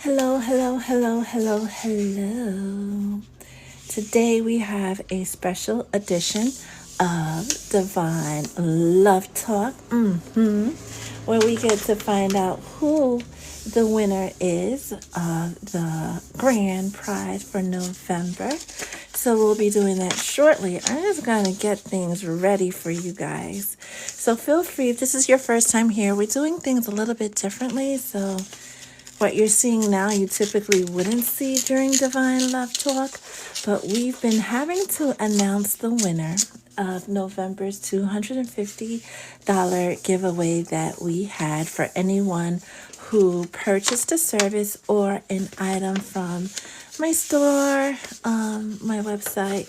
Hello, hello, hello, hello, hello. Today we have a special edition of Divine Love Talk, where we get to find out who the winner is of the grand prize for November. So we'll be doing that shortly. I'm just going to get things ready for you guys. So feel free, if this is your first time here, we're doing things a little bit differently. So what you're seeing now, you typically wouldn't see during Divine Love Talk, but we've been having to announce the winner of November's $250 giveaway that we had for anyone who purchased a service or an item from my store, my website.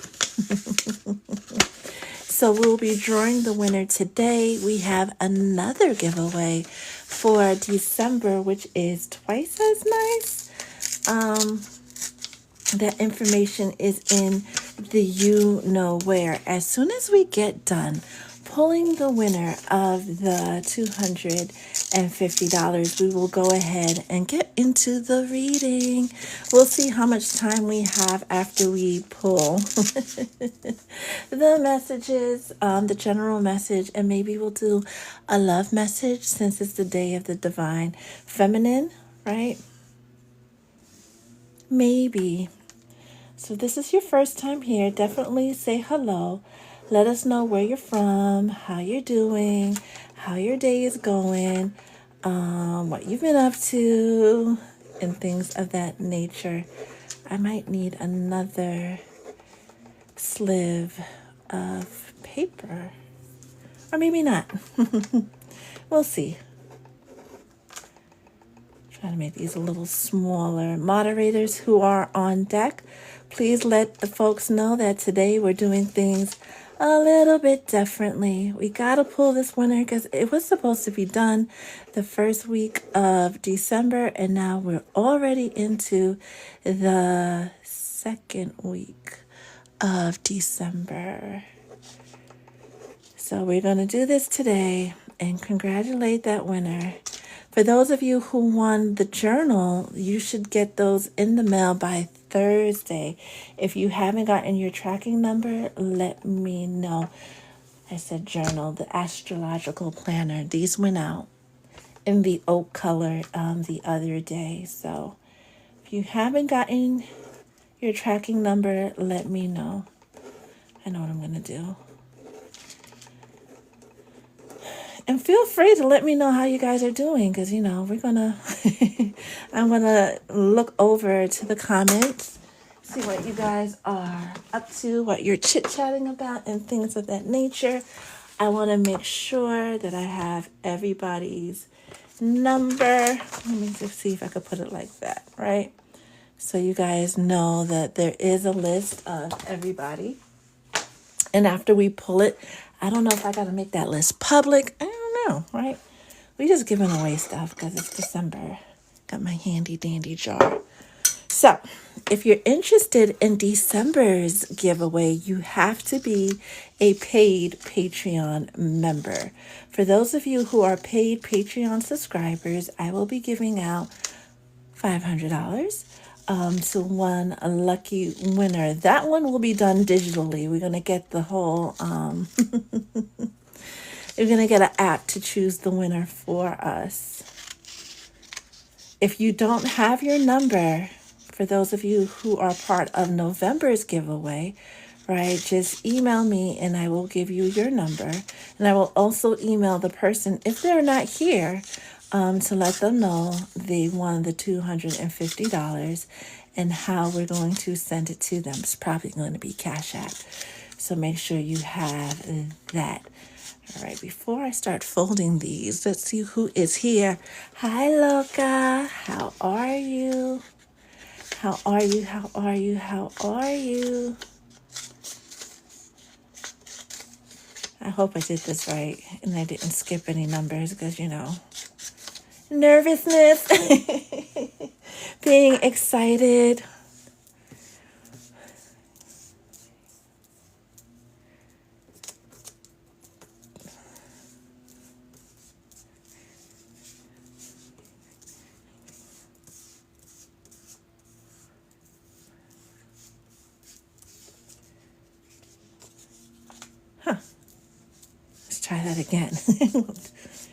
So we'll be drawing the winner today. We have another giveaway for December, which is twice as nice. That information is in the you know where. As soon as we get done pulling the winner of the $250, we will go ahead and get into the reading. We'll see how much time we have after we pull the messages, the general message, and maybe we'll do a love message since it's the day of the divine feminine, right? Maybe. So this is your first time here. Definitely say hello. Let us know where you're from, how you're doing, how your day is going, what you've been up to, and things of that nature. I might need another sleeve of paper, or maybe not. We'll see. Trying to make these a little smaller. Moderators who are on deck, please let the folks know that today we're doing things a little bit differently. We got to pull this winner because it was supposed to be done the first week of December, and now we're already into the second week of December. So we're going to do this today and congratulate that winner. For those of you who won the journal, you should get those in the mail by Thursday. If you haven't gotten your tracking number, let me know. I said journal, the astrological planner. These went out in the oak color the other day. So if you haven't gotten your tracking number, let me know. I know what I'm going to do. And feel free to let me know how you guys are doing, because, we're going to, I'm going to look over to the comments, see what you guys are up to, what you're chit-chatting about, and things of that nature. I want to make sure that I have everybody's number. Let me just see if I could put it like that, right? So you guys know that there is a list of everybody. And after we pull it, I don't know if I got to make that list public. I don't know, right? We just giving away stuff because it's December. Got my handy dandy jar. So if you're interested in December's giveaway, you have to be a paid Patreon member. For those of you who are paid Patreon subscribers, I will be giving out $500 to one lucky winner. That one will be done digitally. We're going to get the whole, we're going to get an app to choose the winner for us. If you don't have your number, for those of you who are part of November's giveaway, right, just email me and I will give you your number. And I will also email the person, if they're not here, to let them know they won the $250 and how we're going to send it to them. It's probably going to be Cash App. So make sure you have that. All right, before I start folding these, let's see who is here. Hi, Loca. How are you? How are you? How are you? How are you? I hope I did this right and I didn't skip any numbers because, nervousness, being excited. try that again. 6,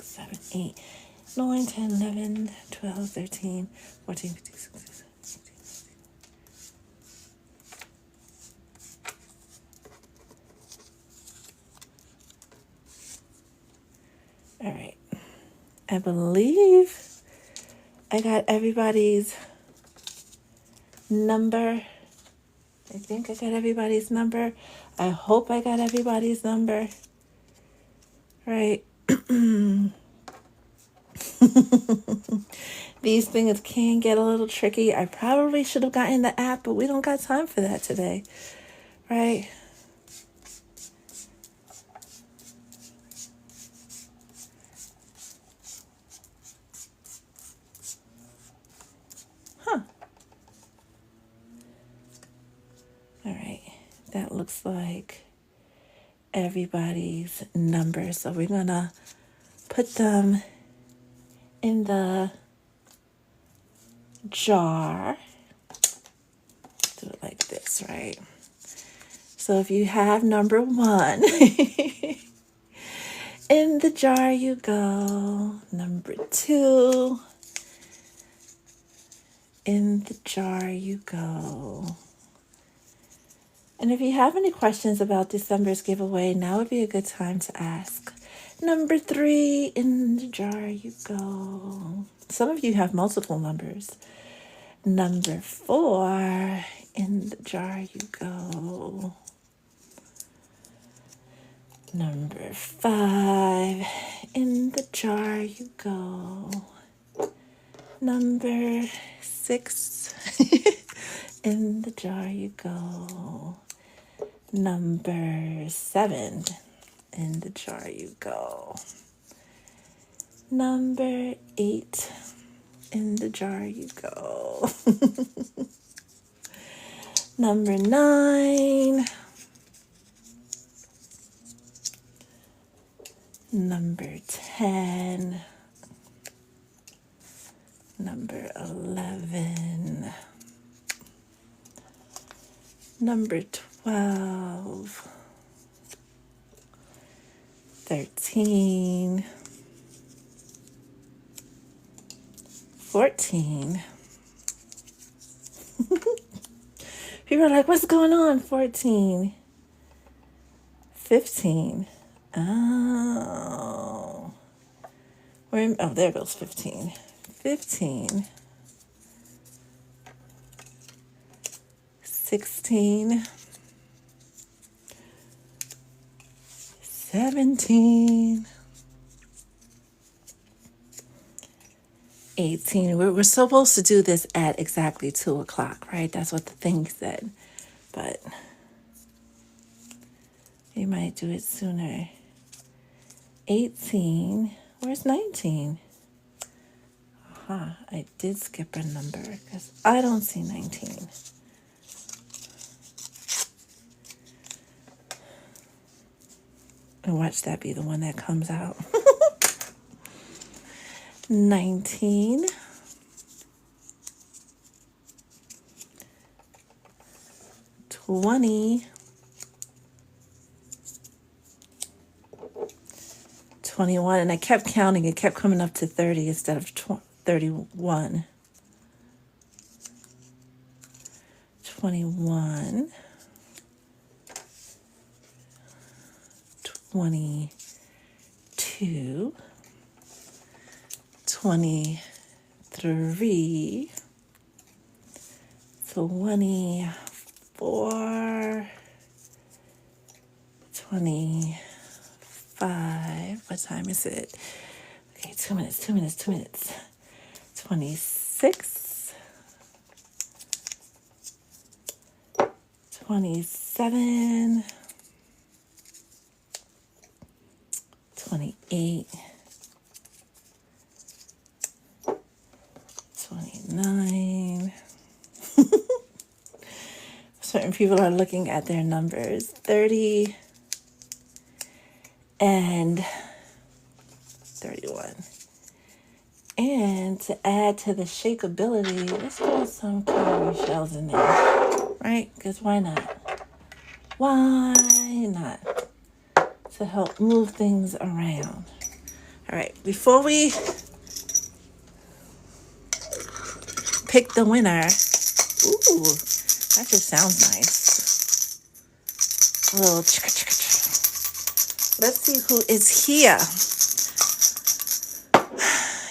7, 8, 9, 10, 11, 12, 13, 14, 15, 16, 17, 18. All right. I believe I got everybody's number. I think I got everybody's number. I hope I got everybody's number. Right. These things can get a little tricky. I probably should have gotten the app, but we don't got time for that today. Right. Huh. All right. That looks like everybody's numbers. So we're going to put them in the jar. Do it like this, right? So if you have number 1, in the jar you go. Number 2, in the jar you go. And if you have any questions about December's giveaway, now would be a good time to ask. Number 3, in the jar you go. Some of you have multiple numbers. Number 4, in the jar you go. Number 5, in the jar you go. Number 6, in the jar you go. Number 7, in the jar you go. Number 8, in the jar you go. Number 9. Number 10. Number 11. Number 12. 13. 14. People are like, what's going on? 14. 15. Oh. Oh, there goes 15. 15. 16. 17. 18. We're supposed to do this at exactly 2 o'clock, right? That's what the thing said. But we might do it sooner. 18. Where's 19? I did skip a number because I don't see 19. And watch that be the one that comes out. 19. 20. 21. And I kept counting. It kept coming up to 30 instead of 31. 21. 22. 23. 24. 25. What time is it? Okay, 2 minutes. 26. 27. 28. 29. Certain people are looking at their numbers. 30 and 31. And to add to the shakeability, let's put some cowrie shells in there, right? Because why not? Why not? to help move things around. All right, before we pick the winner, ooh, that just sounds nice. A little chicka chicka chicka. Let's see who is here.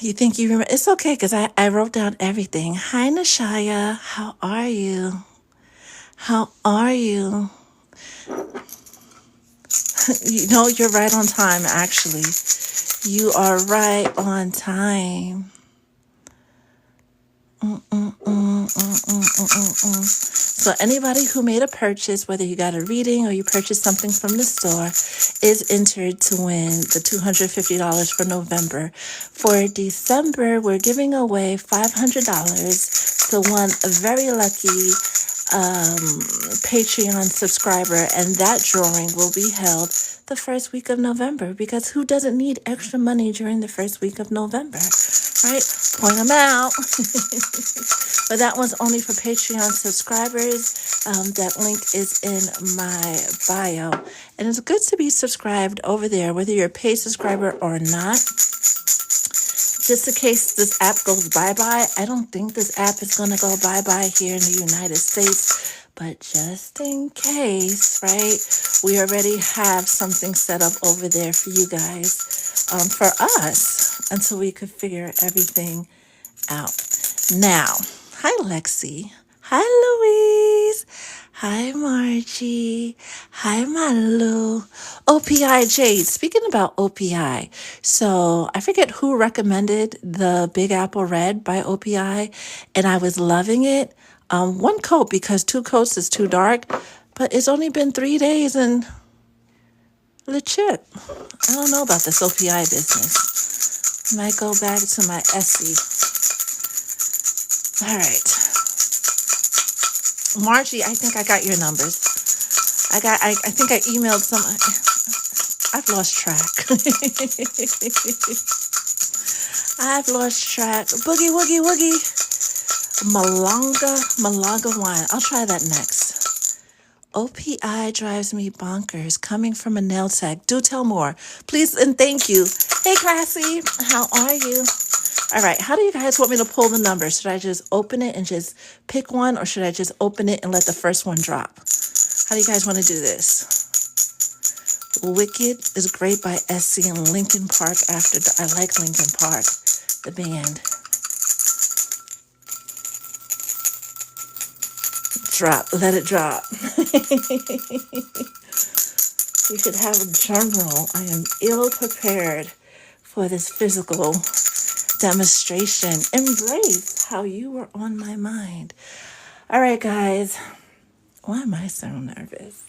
You think you remember? It's okay because I wrote down everything. Hi, Nashaya. How are you? How are you? You know, you're right on time, actually. You are right on time. So anybody who made a purchase, whether you got a reading or you purchased something from the store, is entered to win the $250 for November. For December, we're giving away $500 to one very lucky Patreon subscriber, and that drawing will be held the first week of November, because who doesn't need extra money during the first week of November, right? Point them out. But that one's only for Patreon subscribers. That link is in my bio. And it's good to be subscribed over there, whether you're a paid subscriber or not. Just in case this app goes bye-bye. I don't think this app is going to go bye-bye here in the United States. But just in case, right, we already have something set up over there for you guys, for us, until we could figure everything out. Now, hi, Lexi. Hi, Louise. Hi, Margie. Hi, Malu. OPI Jade. Speaking about OPI, so I forget who recommended the Big Apple Red by OPI, and I was loving it. One coat, because two coats is too dark, but it's only been 3 days and legit. I don't know about this OPI business. Might go back to my Essie. All right. Margie, I think I got your numbers. I think I emailed some. I've lost track. I've lost track. Boogie woogie woogie. Malanga wine. I'll try that next. OPI drives me bonkers. Coming from a nail tech. Do tell more, please, and thank you. Hey, Classy. How are you? All right. How do you guys want me to pull the numbers? Should I just open it and just pick one, or should I just open it and let the first one drop? How do you guys want to do this? Wicked is great by Essie and Linkin Park after. I like Linkin Park, the band. Drop. Let it drop. We should have a journal. I am ill prepared for this physical demonstration. Embrace how you were on my mind. All right, guys. Why am I so nervous?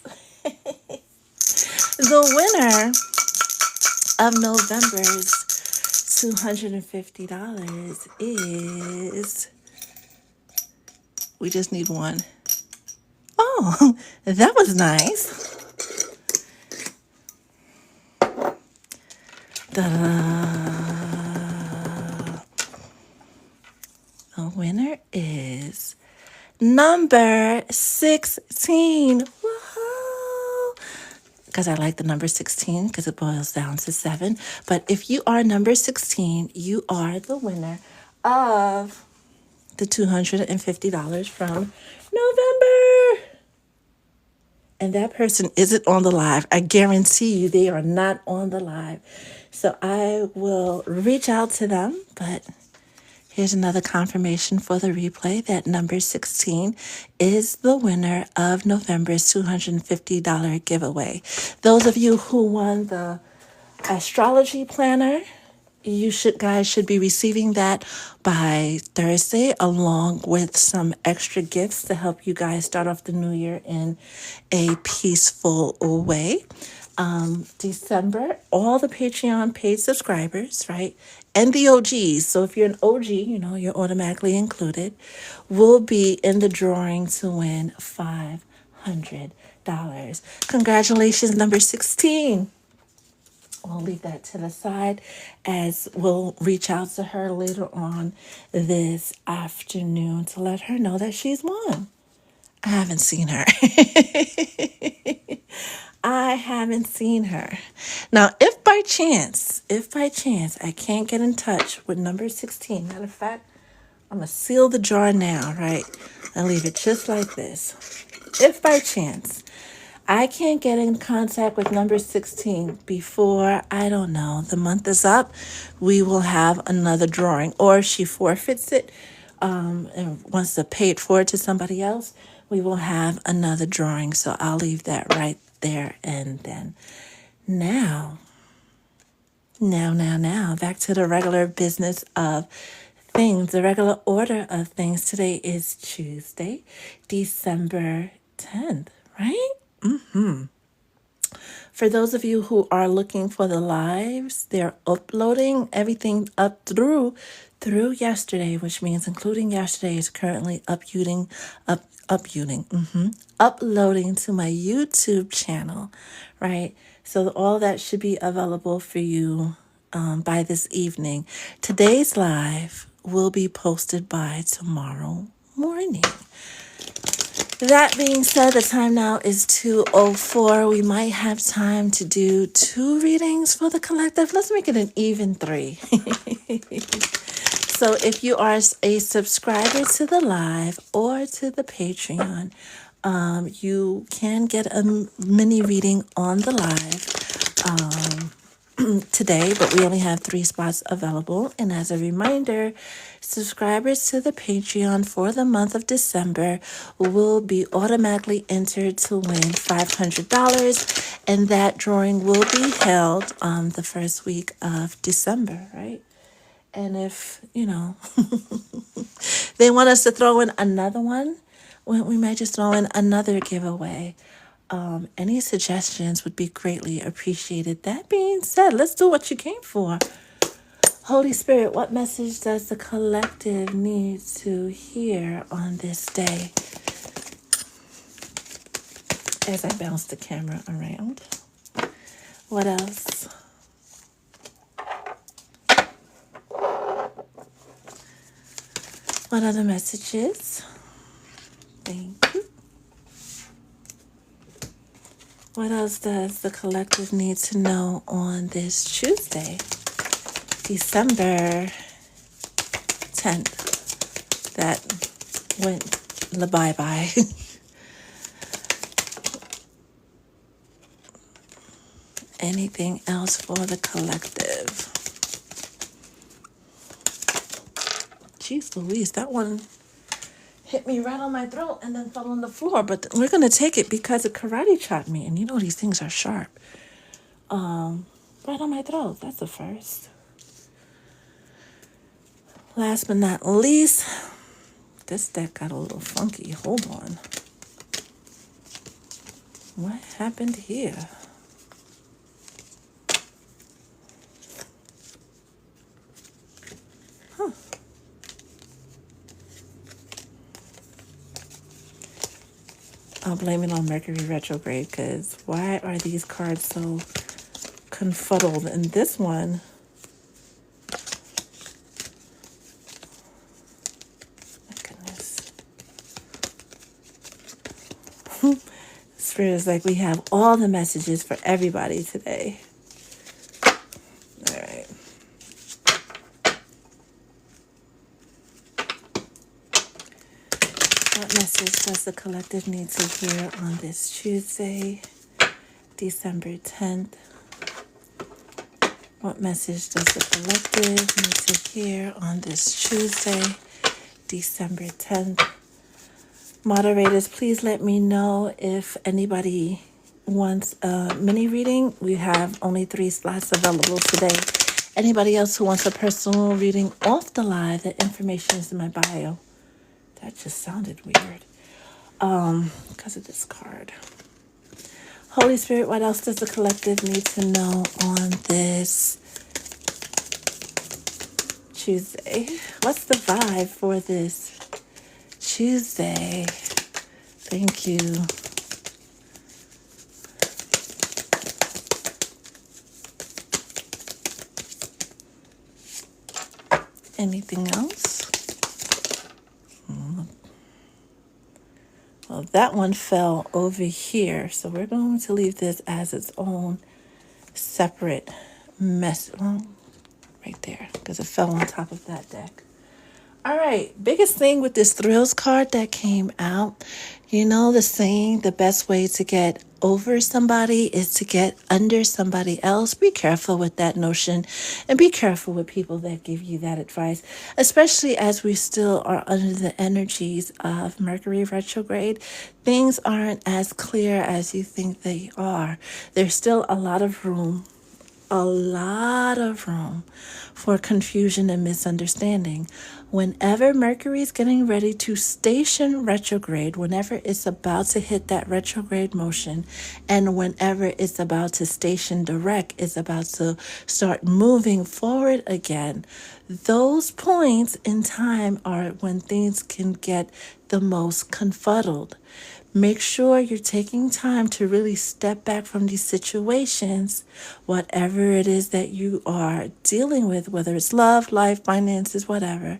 The winner of November's $250 is... We just need one. Oh, that was nice. The winner is number 16. Woohoo! Because I like the number 16 because it boils down to 7. But if you are number 16, you are the winner of the $250 from November. And that person isn't on the live. I guarantee you they are not on the live. So I will reach out to them, but here's another confirmation for the replay that number 16 is the winner of November's $250 giveaway. Those of you who won the astrology planner, you guys should be receiving that by Thursday, along with some extra gifts to help you guys start off the new year in a peaceful way. December, all the Patreon paid subscribers, right, and the OGs, so if you're an OG, you know, you're automatically included, will be in the drawing to win $500. Congratulations, number 16. We'll leave that to the side as we'll reach out to her later on this afternoon to let her know that she's won. I haven't seen her. I haven't seen her. Now, if by chance I can't get in touch with number 16, matter of fact, I'm going to seal the jar now, right? And leave it just like this. If by chance I can't get in contact with number 16 before, I don't know, the month is up, we will have another drawing. Or if she forfeits it and wants to pay it forward to somebody else, we will have another drawing. So I'll leave that right there and then. Now, back to the regular business of things, the regular order of things. Today is Tuesday, December 10th, right? For those of you who are looking for the lives, they're uploading everything up through yesterday, which means including yesterday is currently uploading to my YouTube channel, right? So all that should be available for you by this evening. Today's live will be posted by tomorrow morning. That being said, the time now is 2:04. We might have time to do 2 readings for the collective. Let's make it an even 3. So if you are a subscriber to the live or to the Patreon, you can get a mini reading on the live today, but we only have 3 spots available. And as a reminder, subscribers to the Patreon for the month of December will be automatically entered to win $500, and that drawing will be held the first week of December, right? And if, they want us to throw in another one, we might just throw in another giveaway. Any suggestions would be greatly appreciated. That being said, let's do what you came for. Holy Spirit, what message does the collective need to hear on this day? As I bounce the camera around. What else? What other messages? Thank you. What else does the collective need to know on this Tuesday, December 10th? That went bye-bye. Anything else for the collective? Jeez Louise, that one hit me right on my throat and then fell on the floor. But we're going to take it because it karate chopped me. And these things are sharp. Right on my throat. That's the first. Last but not least, this deck got a little funky. Hold on. What happened here? I'll blame it on Mercury retrograde, because why are these cards so confuddled? And this one, my goodness. Spirit is like, we have all the messages for everybody today. All right. What message does the collective need to hear on this Tuesday, December 10th? What message does the collective need to hear on this Tuesday, December 10th? Moderators, please let me know if anybody wants a mini reading. We have only 3 slots available today. Anybody else who wants a personal reading off the live, the information is in my bio. That just sounded weird. Because of this card. Holy Spirit, what else does the collective need to know on this Tuesday? What's the vibe for this Tuesday? Thank you. Anything else? Well, that one fell over here. So we're going to leave this as its own separate mess. Well, right there, because it fell on top of that deck. All right, biggest thing with this Thrills card that came out, you know the saying, the best way to get over somebody is to get under somebody else. Be careful with that notion, and be careful with people that give you that advice, especially as we still are under the energies of Mercury retrograde. Things aren't as clear as you think they are. There's still a lot of room for confusion and misunderstanding. Whenever Mercury is getting ready to station retrograde, whenever it's about to hit that retrograde motion, and whenever it's about to station direct, it's about to start moving forward again, those points in time are when things can get the most confuddled. Make sure you're taking time to really step back from these situations, whatever it is that you are dealing with, whether it's love, life, finances, whatever.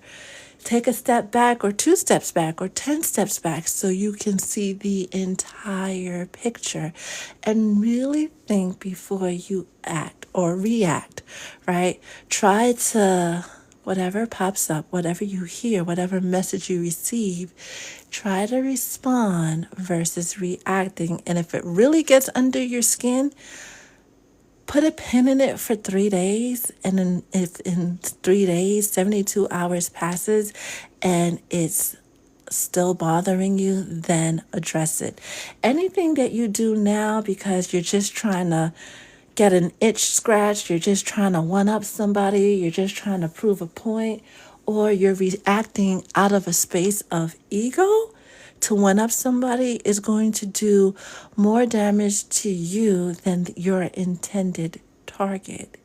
Take a step back, or 2 steps back, or 10 steps back, so you can see the entire picture and really think before you act or react, right? Try to, whatever pops up, whatever you hear, whatever message you receive, try to respond versus reacting. And if it really gets under your skin, put a pin in it for 3 days. And then if in 3 days, 72 hours passes and it's still bothering you, then address it. Anything that you do now because you're just trying to get an itch scratched, you're just trying to one up somebody, you're just trying to prove a point, or you're reacting out of a space of ego to one up somebody, is going to do more damage to you than your intended target.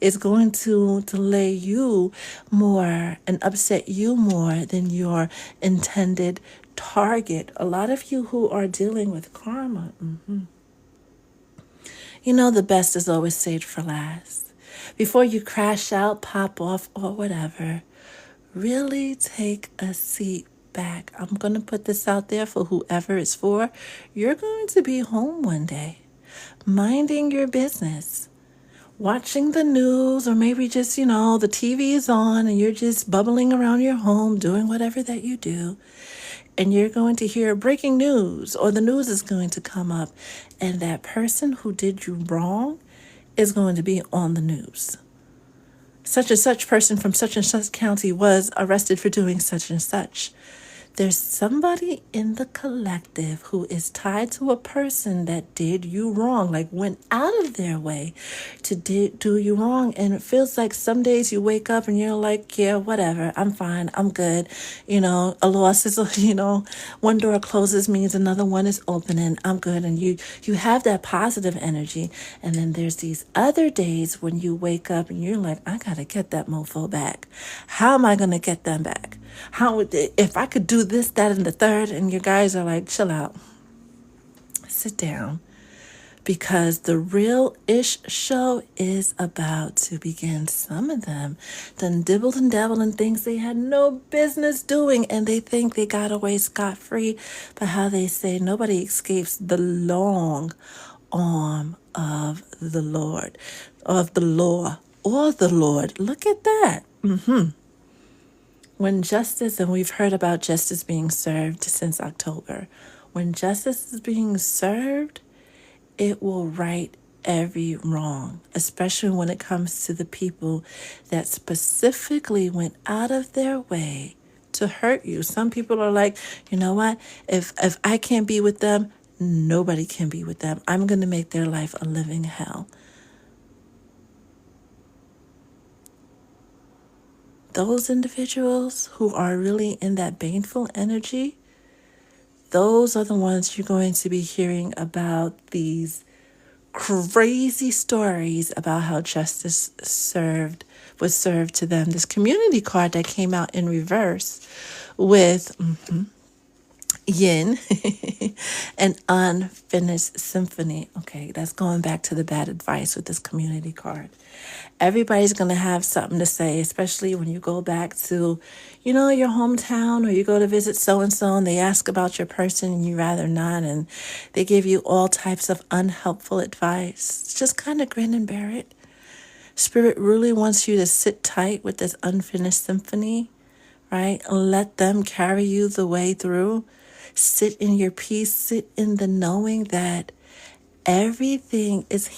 It's going to delay you more and upset you more than your intended target. A lot of you who are dealing with karma, you know the best is always saved for last. Before you crash out, pop off, or whatever, really take a seat back. I'm going to put this out there for whoever it's for. You're going to be home one day, minding your business, watching the news, or maybe just, the TV is on and you're just bubbling around your home, doing whatever that you do. And you're going to hear breaking news, or the news is going to come up, and that person who did you wrong is going to be on the news. Such and such person from such and such county was arrested for doing such and such. There's somebody in the collective who is tied to a person that did you wrong, like went out of their way to do you wrong. And it feels like some days you wake up and you're like, yeah, whatever, I'm fine, I'm good. A loss is, one door closes means another one is opening, I'm good. And you have that positive energy. And then there's these other days when you wake up and you're like, I gotta get that mofo back. How am I gonna get them back? If I could do this, that, and the third, and you guys are like, chill out, sit down, because the real ish show is about to begin. Some of them done dibbled and dabbled in things they had no business doing, and they think they got away scot-free. But how they say, nobody escapes the long arm of the Lord, of the law, or the Lord. Look at that. When justice, and we've heard about justice being served since October, when justice is being served, it will right every wrong, especially when it comes to the people that specifically went out of their way to hurt you. Some people are like, you know what? If I can't be with them, nobody can be with them. I'm going to make their life a living hell. Those individuals who are really in that baneful energy, those are the ones you're going to be hearing about these crazy stories about how justice was served to them. This community card that came out in reverse with yin, an unfinished symphony. Okay, that's going back to the bad advice with this community card. Everybody's going to have something to say, especially when you go back to, your hometown, or you go to visit so and so and they ask about your person and you rather not, and they give you all types of unhelpful advice. Just kind of grin and bear it. Spirit really wants you to sit tight with this unfinished symphony, right? Let them carry you the way through. Sit in your peace, sit in the knowing that everything is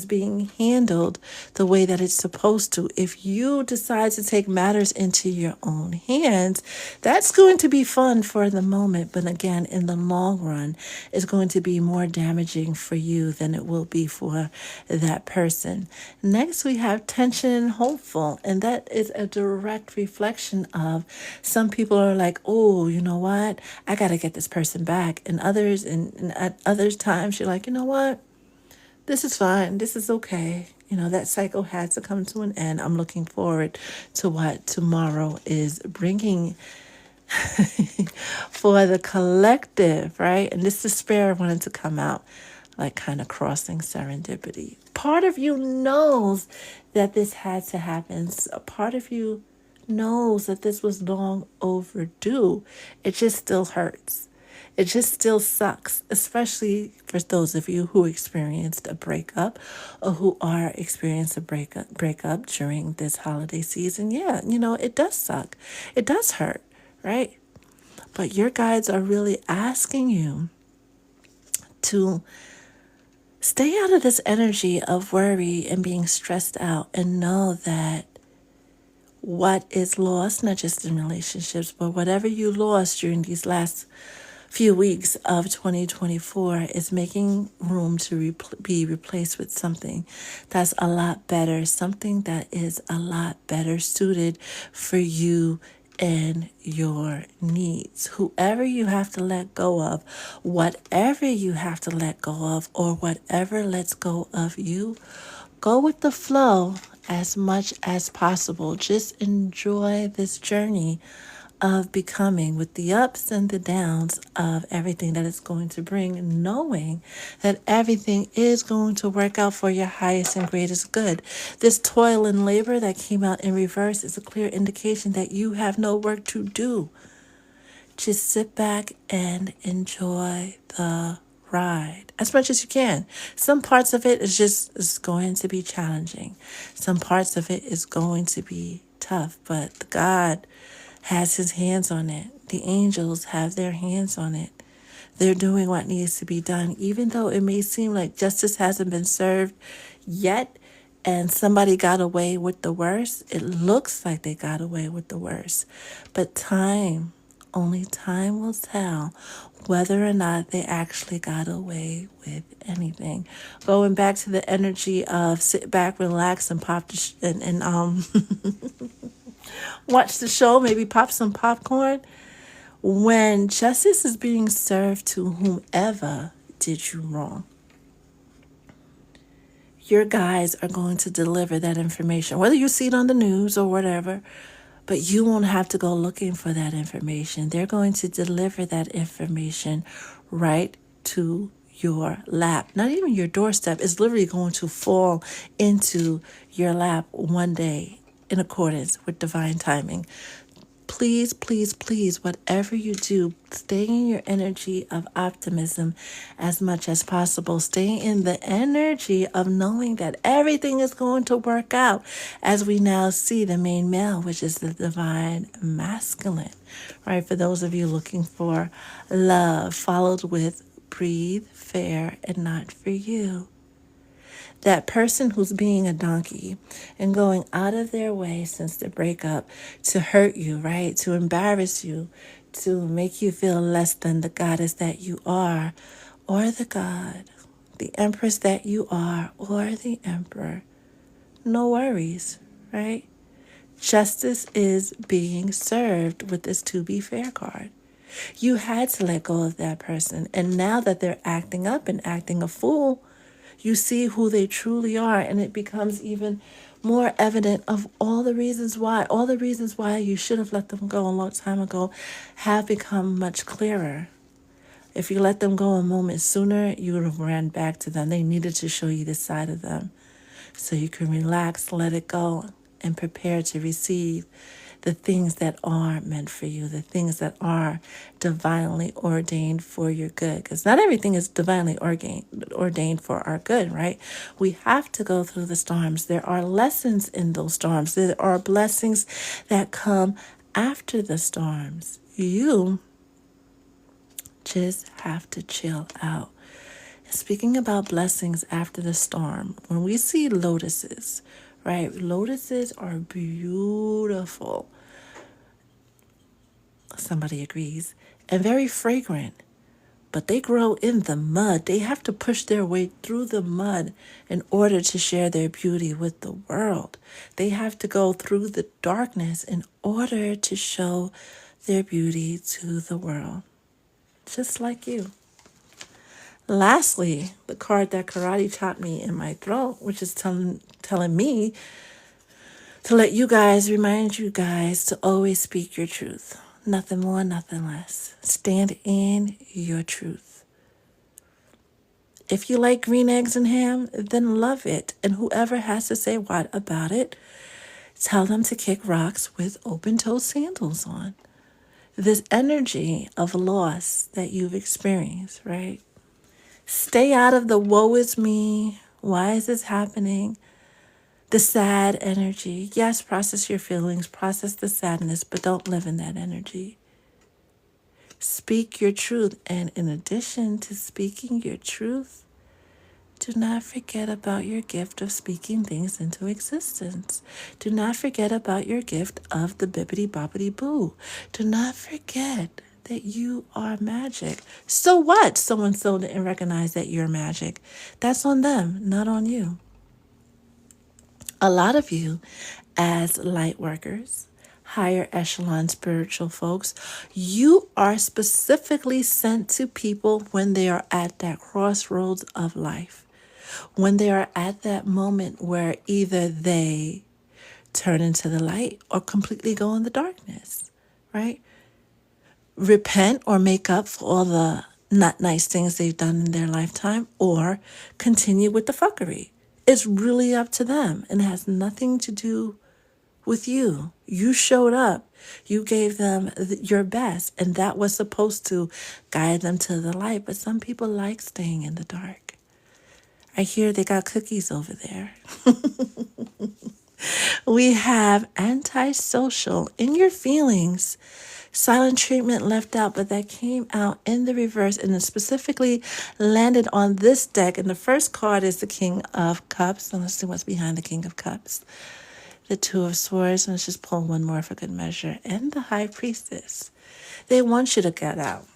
being handled the way that it's supposed to. If you decide to take matters into your own hands, that's going to be fun for the moment, but again, in the long run, it's going to be more damaging for you than it will be for that person. Next, we have tension and hopeful, and that is a direct reflection of some people are like, oh, you know what, I got to get this person back, and at others times you're like, you know what, this is fine. This is okay. That cycle had to come to an end. I'm looking forward to what tomorrow is bringing for the collective, right? And this despair wanted to come out like kind of crossing serendipity. Part of you knows that this had to happen. A part of you knows that this was long overdue. It just still hurts. It just still sucks, especially for those of you who experienced a breakup or who are experiencing a breakup during this holiday season. Yeah, it does suck. It does hurt, right? But your guides are really asking you to stay out of this energy of worry and being stressed out, and know that what is lost, not just in relationships, but whatever you lost during these last few weeks of 2024 is making room to be replaced with something that's a lot better, something that is a lot better suited for you and your needs. Whoever you have to let go of, whatever you have to let go of, or whatever lets go of you, go with the flow as much as possible. Just enjoy this journey of becoming, with the ups and the downs of everything that it's going to bring, knowing that everything is going to work out for your highest and greatest good. This toil and labor that came out in reverse is a clear indication that you have no work to do. Just sit back and enjoy the ride as much as you can. Some parts of it is going to be challenging. Some parts of it is going to be tough, but God has his hands on it. The angels have their hands on it. They're doing what needs to be done, even though it may seem like justice hasn't been served yet and somebody got away with the worst. It looks like they got away with the worst. But only time will tell whether or not they actually got away with anything. Going back to the energy of sit back, relax, and watch the show, maybe pop some popcorn. When justice is being served to whomever did you wrong, your guys are going to deliver that information, whether you see it on the news or whatever, but you won't have to go looking for that information. They're going to deliver that information right to your lap. Not even your doorstep. It's literally going to fall into your lap one day in accordance with divine timing. Please, please, please, whatever you do, stay in your energy of optimism as much as possible. Stay in the energy of knowing that everything is going to work out, as we now see the main male, which is the divine masculine, right? For those of you looking for love, followed with breathe, fair, and not for you. That person who's being a donkey and going out of their way since the breakup to hurt you, right? To embarrass you, to make you feel less than the goddess that you are, or the god, the empress that you are, or the emperor. No worries, right? Justice is being served with this to be fair card. You had to let go of that person. And now that they're acting up and acting a fool, you see who they truly are, and it becomes even more evident of all the reasons why you should have let them go a long time ago have become much clearer. If you let them go a moment sooner, you would have ran back to them. They needed to show you this side of them so you can relax, let it go, and prepare to receive the things that are meant for you, the things that are divinely ordained for your good. Because not everything is divinely ordained for our good, right? We have to go through the storms. There are lessons in those storms. There are blessings that come after the storms. You just have to chill out. Speaking about blessings after the storm, when we see lotuses, right? Lotuses are beautiful. Somebody agrees. And very fragrant. But they grow in the mud. They have to push their way through the mud in order to share their beauty with the world. They have to go through the darkness in order to show their beauty to the world. Just like you. Lastly, the card that karate chopped me in my throat, which is telling me to let you guys, remind you guys to always speak your truth. Nothing more, nothing less. Stand in your truth. If you like green eggs and ham, then love it. And whoever has to say what about it, tell them to kick rocks with open-toe sandals on. This energy of loss that you've experienced, right? Stay out of the woe is me. Why is this happening? The sad energy. Yes, process your feelings, process the sadness, but don't live in that energy. Speak your truth. And in addition to speaking your truth, do not forget about your gift of speaking things into existence. Do not forget about your gift of the bibbity boppity boo. Do not forget that you are magic. So what? Someone still didn't recognize that you're magic. That's on them, not on you. A lot of you, as light workers, higher echelon spiritual folks, you are specifically sent to people when they are at that crossroads of life. When they are at that moment where either they turn into the light or completely go in the darkness, right? Repent or make up for all the not nice things they've done in their lifetime, or continue with the fuckery. It's really up to them and it has nothing to do with you. You showed up. You gave them your best, and that was supposed to guide them to the light. But some people like staying in the dark. I hear they got cookies over there. We have antisocial in your feelings. Silent treatment left out, but that came out in the reverse and it specifically landed on this deck. And the first card is the King of Cups. And let's see what's behind the King of Cups. The Two of Swords. And let's just pull one more for good measure. And the High Priestess. They want you to get out.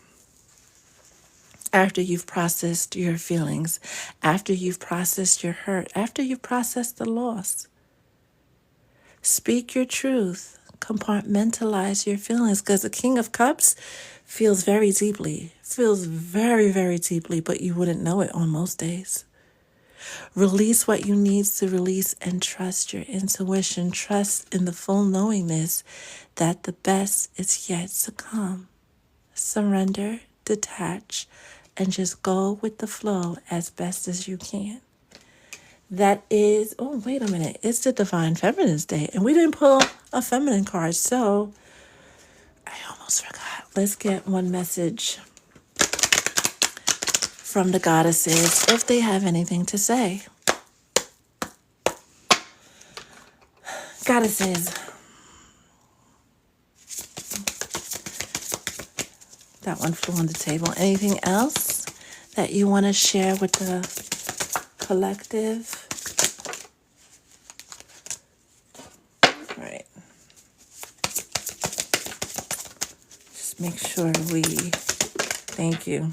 After you've processed your feelings, after you've processed your hurt, after you've processed the loss. Speak your truth. Compartmentalize your feelings, because the King of Cups feels very deeply, feels very, very deeply, but you wouldn't know it on most days. Release what you need to release and trust your intuition. Trust in the full knowingness that the best is yet to come. Surrender, detach, and just go with the flow as best as you can. That is, oh, wait a minute. It's the Divine Feminine's Day. And we didn't pull a feminine card, so I almost forgot. Let's get one message from the goddesses if they have anything to say. Goddesses. That one flew on the table. Anything else that you want to share with the collective? Right. Just make sure thank you.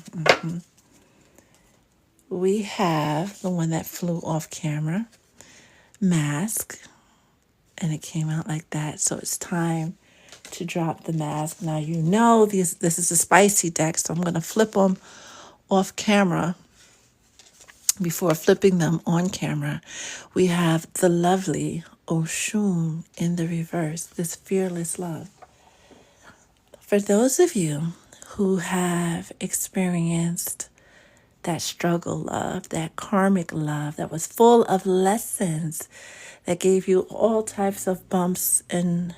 We have the one that flew off camera, mask, and it came out like that. So it's time to drop the mask. Now you know this is a spicy deck, so I'm going to flip them off camera. Before flipping them on camera, we have the lovely Oshun in the reverse, this fearless love. For those of you who have experienced that struggle love, that karmic love that was full of lessons, that gave you all types of bumps and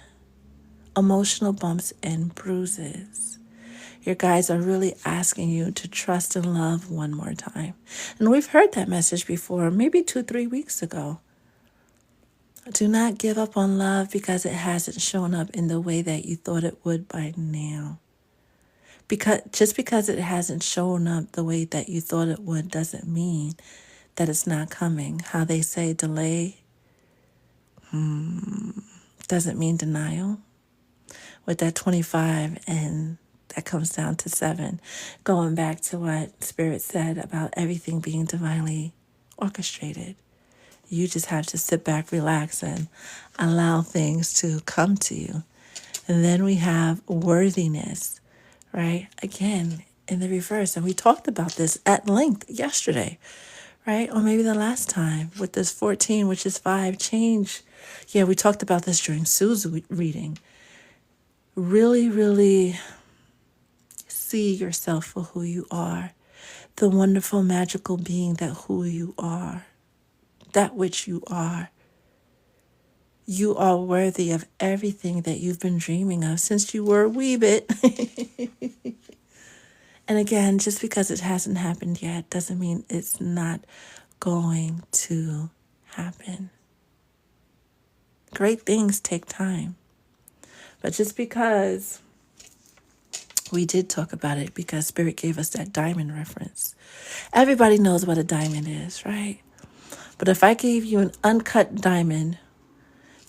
emotional bumps and bruises. Your guides are really asking you to trust and love one more time. And we've heard that message before, maybe 2-3 weeks ago. Do not give up on love because it hasn't shown up in the way that you thought it would by now. Just because it hasn't shown up the way that you thought it would doesn't mean that it's not coming. How they say delay doesn't mean denial. With that 25 and that comes down to 7, going back to what Spirit said about everything being divinely orchestrated. You just have to sit back, relax, and allow things to come to you. And then we have worthiness, right? Again, in the reverse. And we talked about this at length yesterday, right? Or maybe the last time with this 14, which is 5, change. Yeah, we talked about this during Sue's reading. Really, really see yourself for who you are, the wonderful, magical being that who you are, that which you are. You are worthy of everything that you've been dreaming of since you were a wee bit. And again, just because it hasn't happened yet doesn't mean it's not going to happen. Great things take time. But just because we did talk about it, because Spirit gave us that diamond reference. Everybody knows what a diamond is, right? But if I gave you an uncut diamond,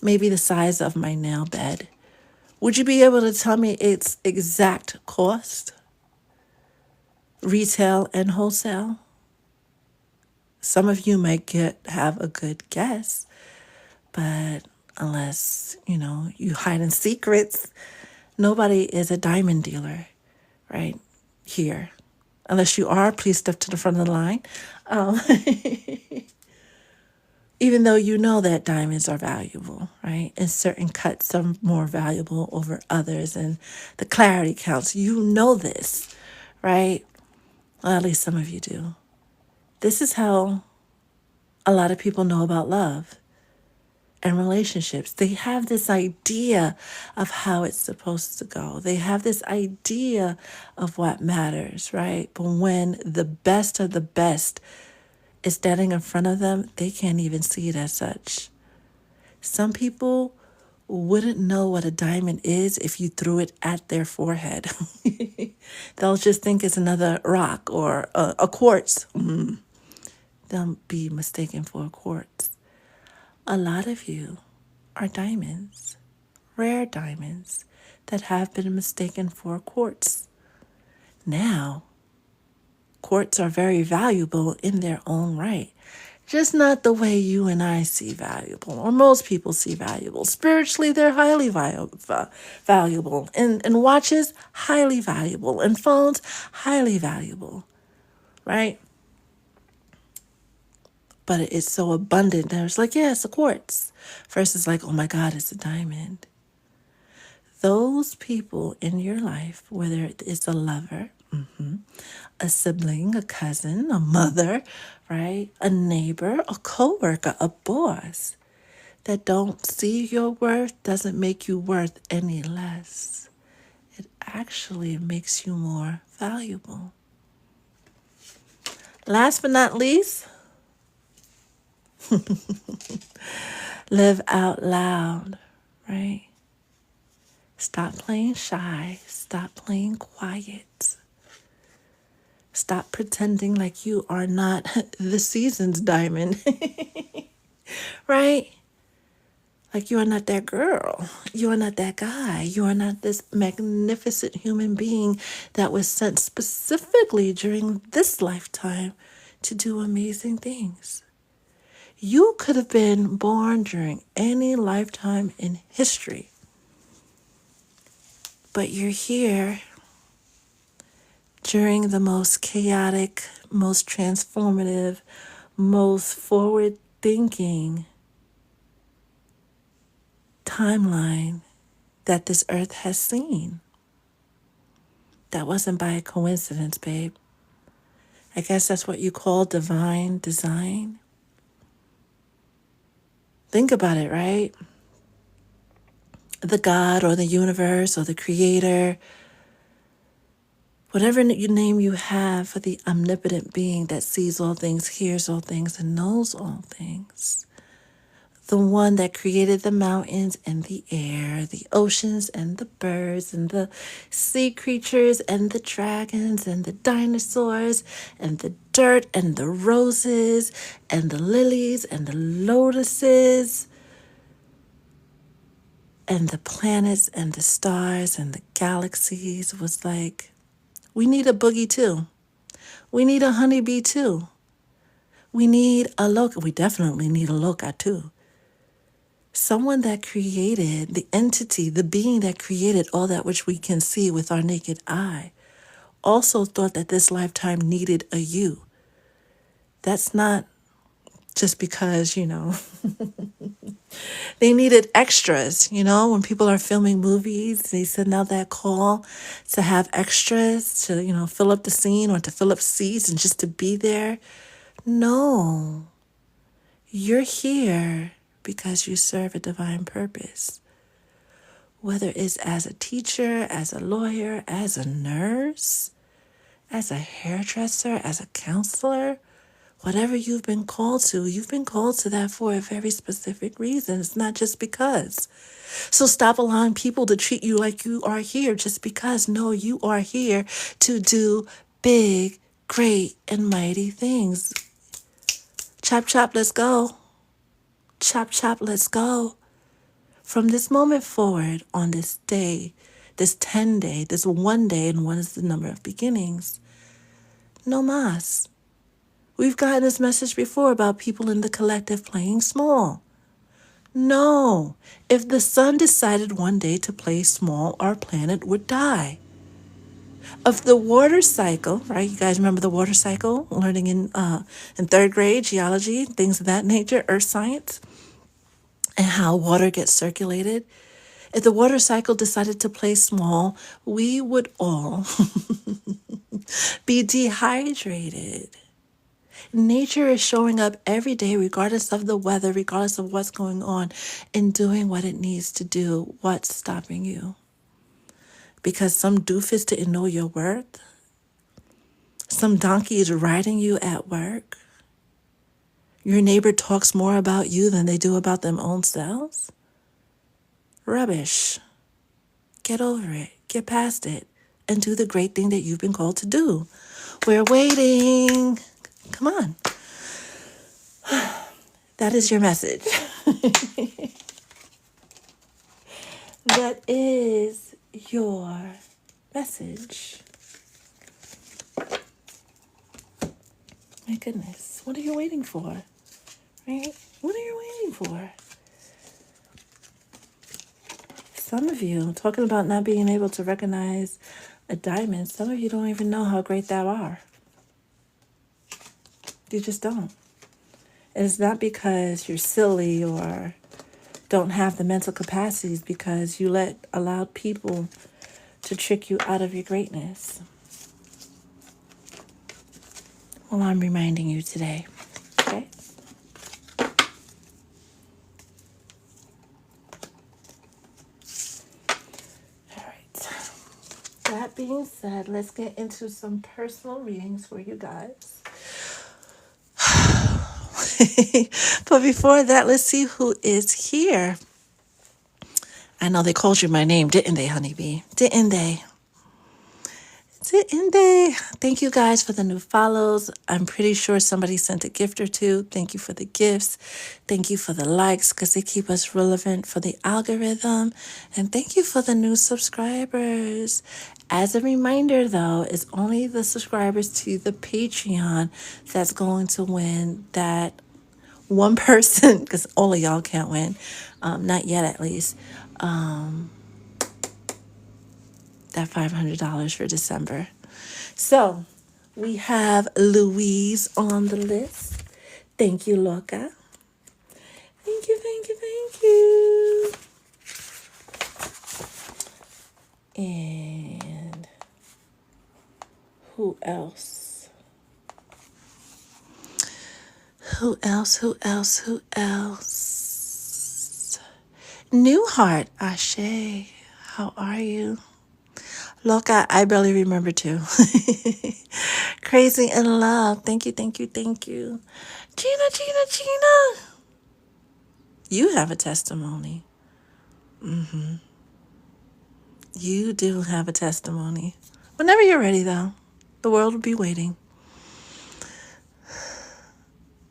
maybe the size of my nail bed, would you be able to tell me its exact cost? Retail and wholesale? Some of you might have a good guess, but unless, you hide in secrets, nobody is a diamond dealer, right? Here. Unless you are, please step to the front of the line. Even though you know that diamonds are valuable, right? And certain cuts are more valuable over others, and the clarity counts. You know this, right? Well, at least some of you do. This is how a lot of people know about love and relationships. They have this idea of how it's supposed to go. They have this idea of what matters, right? But when the best of the best is standing in front of them, they can't even see it as such. Some people wouldn't know what a diamond is if you threw it at their forehead. They'll just think it's another rock or a quartz. They'll be mistaken for a quartz. A lot of you are diamonds, rare diamonds that have been mistaken for quartz. Now, quartz are very valuable in their own right. Just not the way you and I see valuable, or most people see valuable. Spiritually, they're highly valuable. And watches, highly valuable. And phones, highly valuable, right? But it's so abundant that it's like, yeah, it's a quartz. Versus like, oh my God, it's a diamond. Those people in your life, whether it's a lover, a sibling, a cousin, a mother, right? A neighbor, a coworker, a boss that don't see your worth doesn't make you worth any less. It actually makes you more valuable. Last but not least, live out loud, right? Stop playing shy. Stop playing quiet. Stop pretending like you are not the season's diamond, right? Like you are not that girl. You are not that guy. You are not this magnificent human being that was sent specifically during this lifetime to do amazing things. You could have been born during any lifetime in history, but you're here during the most chaotic, most transformative, most forward-thinking timeline that this earth has seen. That wasn't by coincidence, babe. I guess that's what you call divine design. Think about it, right? The God or the universe or the creator, whatever name you have for the omnipotent being that sees all things, hears all things, and knows all things. The one that created the mountains and the air, the oceans and the birds and the sea creatures and the dragons and the dinosaurs and the dirt and the roses and the lilies and the lotuses and the planets and the stars and the galaxies was like, we need a boogie too. We need a honeybee too. We need a loca. We definitely need a loca too. Someone that created the entity, the being that created all that which we can see with our naked eye, also thought that this lifetime needed a you. That's not just because, they needed extras. When people are filming movies, they send out that call to have extras to, fill up the scene or to fill up seats and just to be there. No, you're here because you serve a divine purpose. Whether it's as a teacher, as a lawyer, as a nurse, as a hairdresser, as a counselor, whatever you've been called to that for a very specific reason. It's not just because. So stop allowing people to treat you like you are here just because. No, you are here to do big, great, and mighty things. Chop, chop, let's go. Chop, chop, let's go. From this moment forward, on this day, this 10 day, this one day, and one is the number of beginnings, no mas. We've gotten this message before about people in the collective playing small. No, if the sun decided one day to play small, our planet would die. Of the water cycle, right? You guys remember the water cycle? Learning in third grade, geology, things of that nature, earth science, and how water gets circulated. If the water cycle decided to play small, we would all be dehydrated. Nature is showing up every day, regardless of the weather, regardless of what's going on, and doing what it needs to do. What's stopping you? Because some doofus didn't know your worth? Some donkey is riding you at work? Your neighbor talks more about you than they do about them own selves? Rubbish. Get over it. Get past it. And do the great thing that you've been called to do. We're waiting. Come on. That is your message. That is your message. My goodness. What are you waiting for? Right? What are you waiting for? Some of you, talking about not being able to recognize a diamond, some of you don't even know how great thou are. You just don't. And it's not because you're silly or don't have the mental capacities, because you allowed people to trick you out of your greatness. Well, I'm reminding you today, okay? All right. That being said, let's get into some personal readings for you guys. But before that, let's see who is here. I know they called you my name, didn't they, honeybee? Didn't they? Didn't they? Thank you guys for the new follows. I'm pretty sure somebody sent a gift or two. Thank you for the gifts. Thank you for the likes because they keep us relevant for the algorithm. And thank you for the new subscribers. As a reminder, though, it's only the subscribers to the Patreon that's going to win that one person, because all of y'all can't win, not yet at least, that $500 for December. So we have Louise on the list. Thank you, Loca. Thank you, thank you, thank you. And Who else? Who else? Who else? Who else? New Heart, Ashe. How are you? Look, I barely remember too. Crazy in Love. Thank you, thank you, thank you. Gina, Gina, Gina. You have a testimony. You do have a testimony. Whenever you're ready, though, the world will be waiting.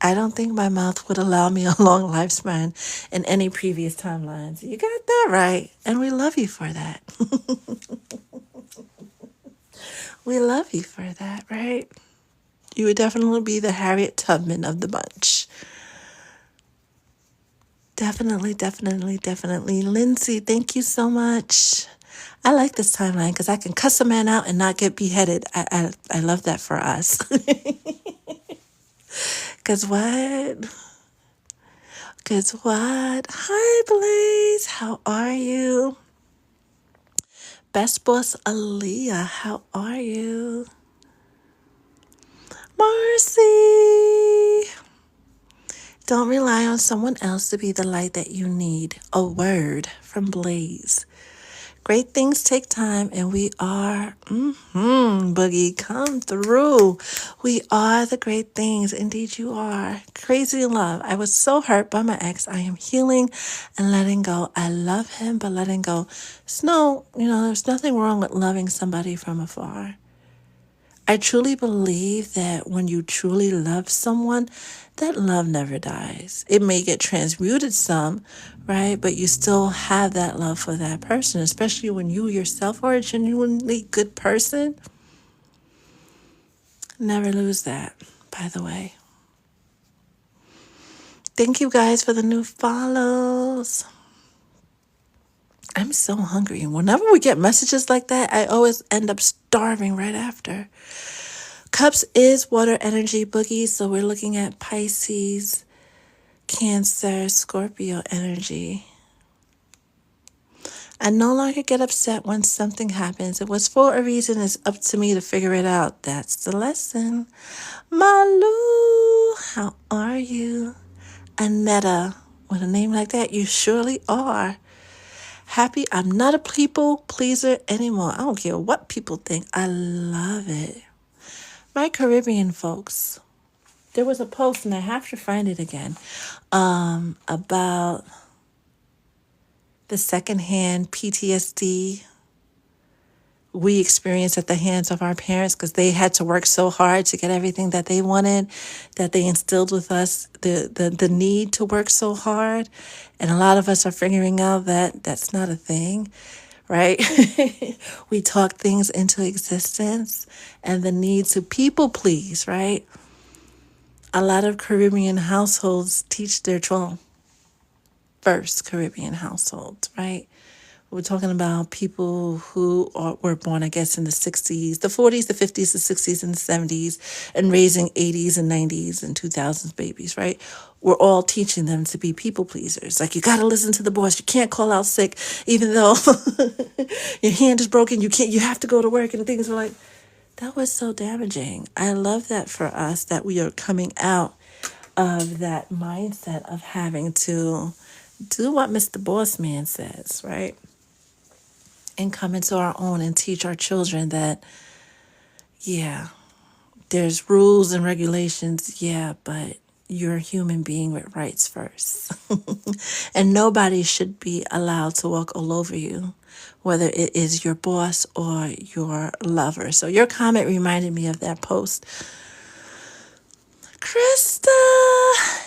I don't think my mouth would allow me a long lifespan in any previous timelines. You got that right. And we love you for that. We love you for that, right? You would definitely be the Harriet Tubman of the bunch. Definitely, definitely, definitely. Lindsay, thank you so much. I like this timeline because I can cuss a man out and not get beheaded. I love that for us. Because what? Because what? Hi, Blaze. How are you? Best Boss Aaliyah, how are you? Marcy. Don't rely on someone else to be the light that you need. A word from Blaze. Great things take time, and we are, Boogie, come through. We are the great things. Indeed, you are. Crazy in Love. I was so hurt by my ex. I am healing and letting go. I love him, but letting go. There's nothing wrong with loving somebody from afar. I truly believe that when you truly love someone, that love never dies. It may get transmuted some, right? But you still have that love for that person, especially when you yourself are a genuinely good person. Never lose that, by the way. Thank you guys for the new follows. I'm so hungry. And whenever we get messages like that, I always end up starving right after. Cups is water energy, Boogie, so we're looking at Pisces, Cancer, Scorpio energy. I no longer get upset when something happens. It was for a reason. It's up to me to figure it out. That's the lesson. Malu, how are you? Anetta, with a name like that, you surely are. Happy I'm not a people pleaser anymore. I don't care what people think. I love it. My Caribbean folks, there was a post, and I have to find it again, about the secondhand PTSD we experience at the hands of our parents because they had to work so hard to get everything that they wanted, that they instilled with us the need to work so hard. And a lot of us are figuring out that that's not a thing, right? We talk things into existence, and the need to people please, right? A lot of Caribbean households teach their children, first Caribbean households, right? We're talking about people who were born, I guess, in the 60s, the 40s, the 50s, the 60s, and the 70s, and raising 80s and 90s and 2000s babies, right? We're all teaching them to be people pleasers. Like, you got to listen to the boss. You can't call out sick, even though your hand is broken. You have to go to work, and things are like, that was so damaging. I love that for us, that we are coming out of that mindset of having to do what Mr. Boss Man says, right? And come into our own and teach our children that, yeah, there's rules and regulations, yeah, but you're a human being with rights first. And nobody should be allowed to walk all over you, whether it is your boss or your lover. So your comment reminded me of that post. Krista,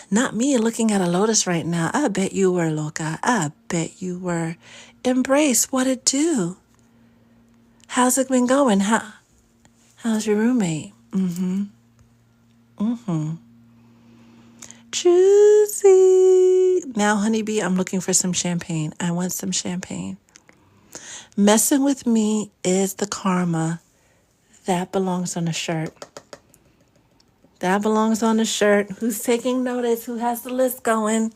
not me looking at a lotus right now. I bet you were, Loca. I bet you were. Embrace what it do. How's it been going? How's your roommate? Juicy. Now, honeybee, I'm looking for some champagne. I want some champagne. Messing with me is the karma. That belongs on a shirt. That belongs on a shirt. Who's taking notice? Who has the list going?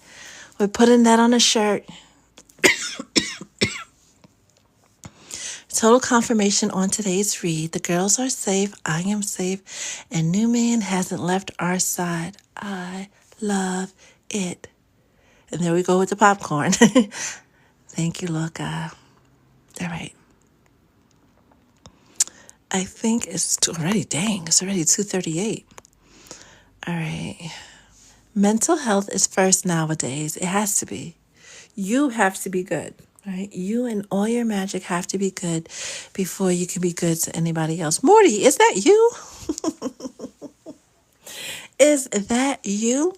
We're putting that on a shirt. Total confirmation on today's read. The girls are safe. I am safe. And new man hasn't left our side. I love it. And there we go with the popcorn. Thank you, Loka. All right. I think it's already, dang, it's already 2:38. All right. Mental health is first nowadays. It has to be. You have to be good, right? You and all your magic have to be good before you can be good to anybody else. Morty, is that you? Is that you?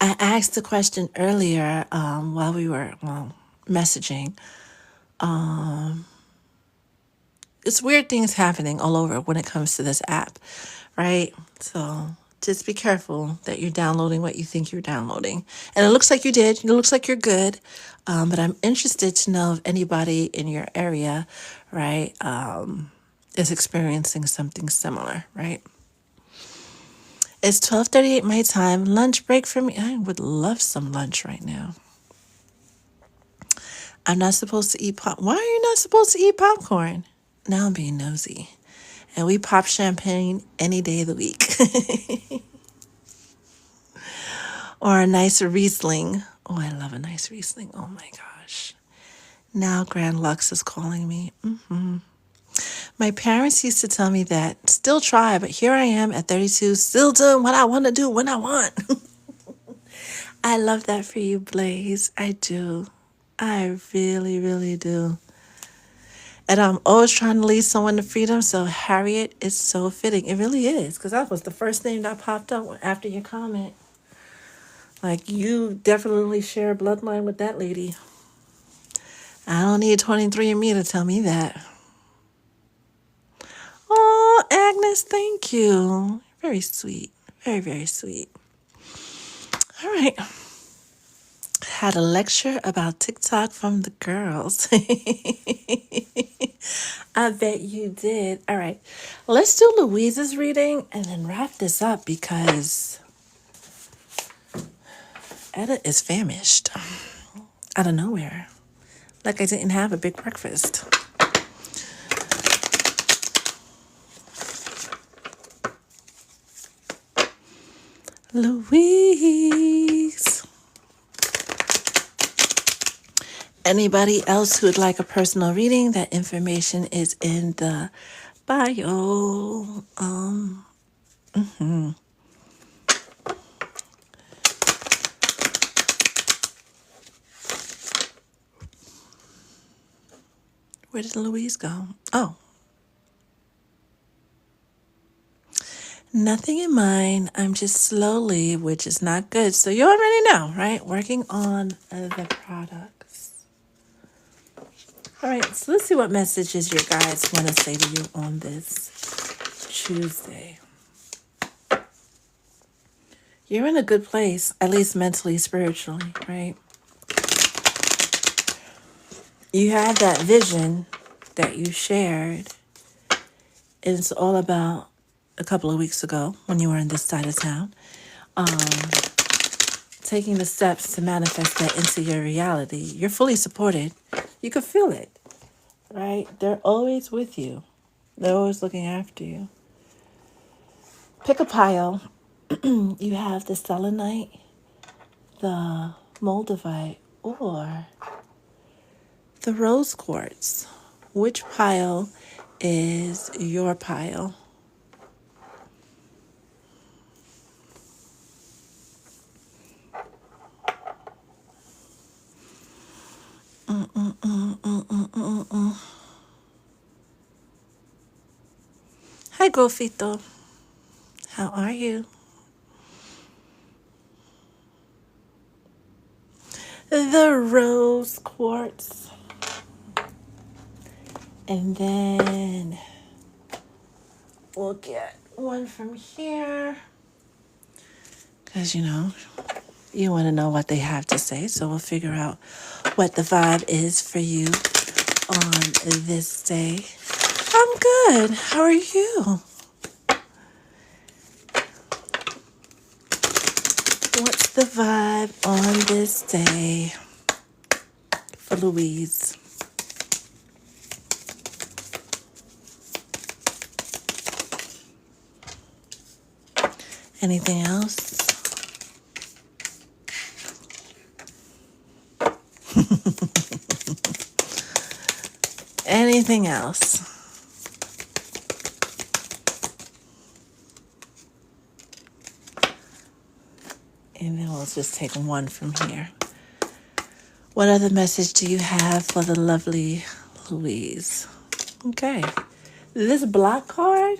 I asked the question earlier while we were messaging. It's weird things happening all over when it comes to this app, right? So just be careful that you're downloading what you think you're downloading. And it looks like you did. It looks like you're good. But I'm interested to know if anybody in your area, right, is experiencing something similar, right? It's 12:38 my time. Lunch break for me. I would love some lunch right now. I'm not supposed to eat pop. Why are you not supposed to eat popcorn? Now I'm being nosy. And we pop champagne any day of the week. Or a nice Riesling. Oh, I love a nice Riesling. Oh my gosh. Now Grand Lux is calling me. My parents used to tell me that still try, but here I am at 32, still doing what I want to do when I want. I love that for you, Blaze. I do. I really, really do. And I'm always trying to lead someone to freedom. So Harriet is so fitting. It really is. Because that was the first name that popped up after your comment. Like, you definitely share a bloodline with that lady. I don't need 23andMe to tell me that. Oh, Agnes, thank you. Very sweet. Very, very sweet. All right. Had a lecture about TikTok from the girls. I bet you did. All right. Let's do Louise's reading and then wrap this up because Etta is famished out of nowhere. Like I didn't have a big breakfast. Louise. Anybody else who would like a personal reading, that information is in the bio. Where did Louise go? Oh. Nothing in mind. I'm just slowly, which is not good. So you already know, right? Working on the products. All right, so let's see what messages your guides want to say to you on this Tuesday. You're in a good place, at least mentally, spiritually, right? You have that vision that you shared. And it's all about a couple of weeks ago when you were in this side of town. Taking the steps to manifest that into your reality. You're fully supported. You can feel it, right? They're always with you. They're always looking after you. Pick a pile. You have the selenite, the moldavite, or the rose quartz. Which pile is your pile? Hi, Grofito. How are you? The rose quartz. And then we'll get one from here. Because, you want to know what they have to say. So we'll figure out what the vibe is for you on this day. I'm good. How are you? What's the vibe on this day for Louise? Anything else? Anything else? And then we'll just take one from here. What other message do you have for the lovely Louise? Okay. This black card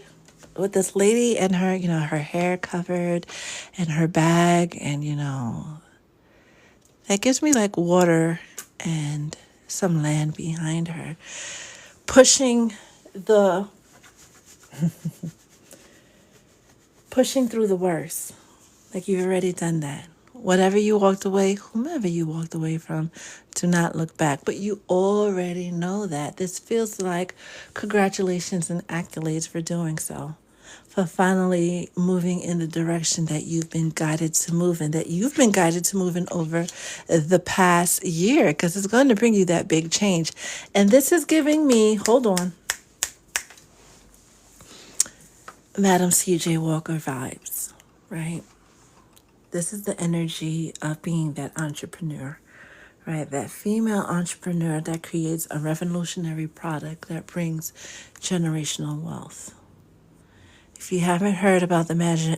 with this lady and her, her hair covered and her bag, and, that gives me like water and some land behind her. Pushing through the worst. Like you've already done that. Whatever you walked away, whomever you walked away from, do not look back. But you already know that. This feels like congratulations and accolades for doing so. For finally moving in the direction that you've been guided to move in, that you've been guided to move in over the past year, because it's going to bring you that big change. And this is giving me, hold on, Madam C.J. Walker vibes, right? This is the energy of being that entrepreneur, right? That female entrepreneur that creates a revolutionary product that brings generational wealth. If you haven't heard about the Madam,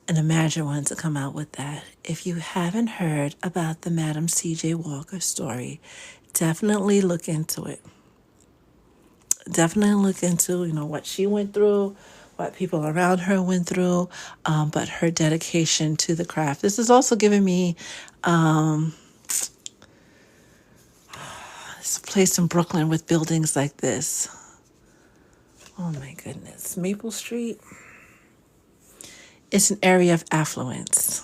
and Imagine wanted to come out with that. If you haven't heard about the Madam C.J. Walker story, definitely look into it. Definitely look into, what she went through, what people around her went through, but her dedication to the craft. This is also giving me this place in Brooklyn with buildings like this. Oh my goodness. Maple Street. It's an area of affluence.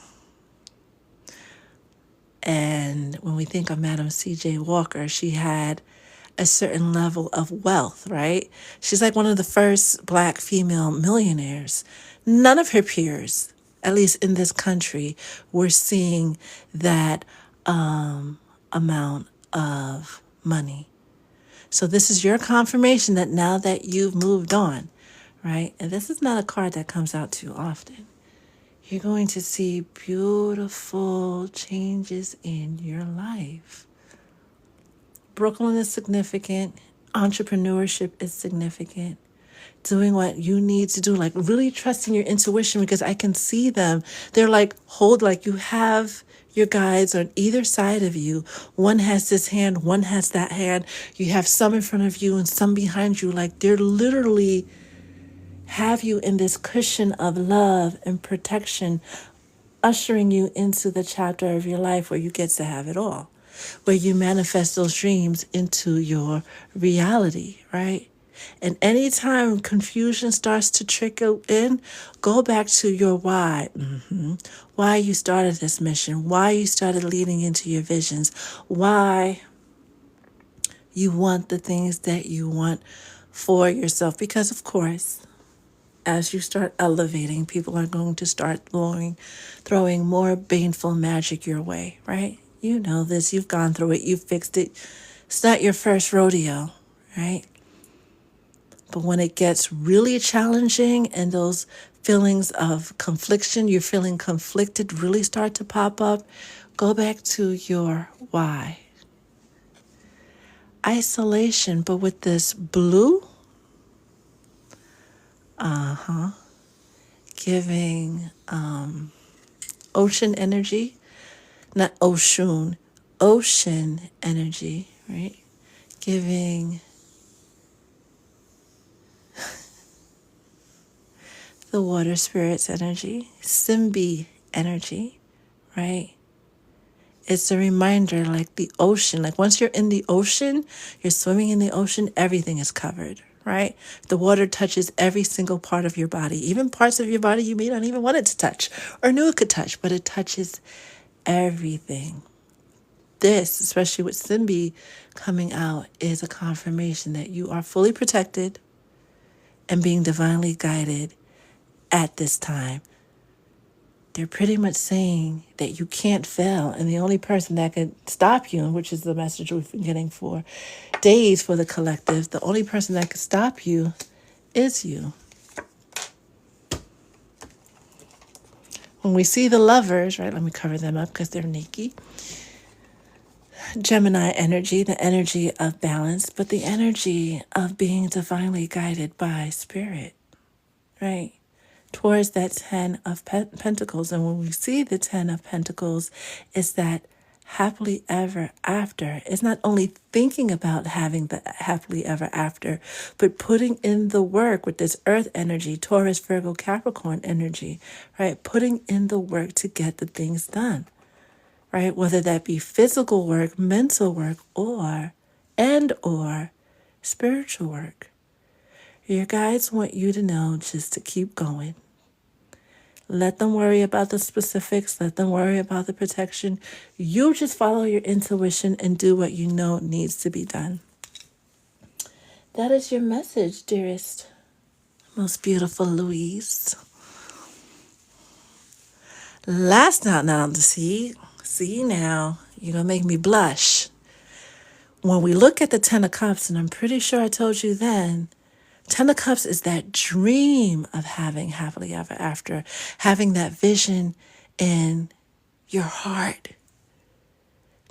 And when we think of Madam C.J. Walker, she had a certain level of wealth, right? She's like one of the first Black female millionaires. None of her peers, at least in this country, were seeing that amount of money. So this is your confirmation that now that you've moved on, right? And this is not a card that comes out too often. You're going to see beautiful changes in your life. Brooklyn is significant. Entrepreneurship is significant. Doing what you need to do, like really trusting your intuition, because I can see them. They're like, like you have your guides on either side of you. One has this hand, one has that hand. You have some in front of you and some behind you. Like they're literally have you in this cushion of love and protection, ushering you into the chapter of your life where you get to have it all, where you manifest those dreams into your reality, right? And anytime confusion starts to trickle in, go back to your why. Why you started this mission, why you started leading into your visions, why you want the things that you want for yourself. Because, of course, as you start elevating, people are going to start throwing more baneful magic your way, right? You know this. You've gone through it. You've fixed it. It's not your first rodeo, right? But when it gets really challenging and those feelings of confliction, you're feeling conflicted, really start to pop up, go back to your why. Isolation, but with this blue, giving ocean energy, not ocean energy, right? Giving the water spirits energy, Simbi energy, right? It's a reminder, like the ocean, like once you're in the ocean, you're swimming in the ocean, everything is covered, right? The water touches every single part of your body, even parts of your body you may not even want it to touch or knew it could touch, but it touches everything. This, especially with Simbi coming out, is a confirmation that you are fully protected and being divinely guided at this time. They're pretty much saying that you can't fail, and the only person that could stop you, which is the message we've been getting for days for the collective, the only person that could stop you is you. When we see the lovers, right, let me cover them up because they're Nikki. Gemini energy, the energy of balance, but the energy of being divinely guided by spirit, right? Towards that 10 of Pentacles. And when we see the 10 of Pentacles, is that happily ever after. It's not only thinking about having the happily ever after, but putting in the work with this earth energy, Taurus, Virgo, Capricorn energy, right? Putting in the work to get the things done, right? Whether that be physical work, mental work, or spiritual work. Your guides want you to know just to keep going. Let them worry about the specifics. Let them worry about the protection. You just follow your intuition and do what you know needs to be done. That is your message, dearest, most beautiful Louise. Last now to see now, you're going to make me blush. When we look at the Ten of Cups, and I'm pretty sure I told you then, Ten of Cups is that dream of having happily ever after, having that vision in your heart.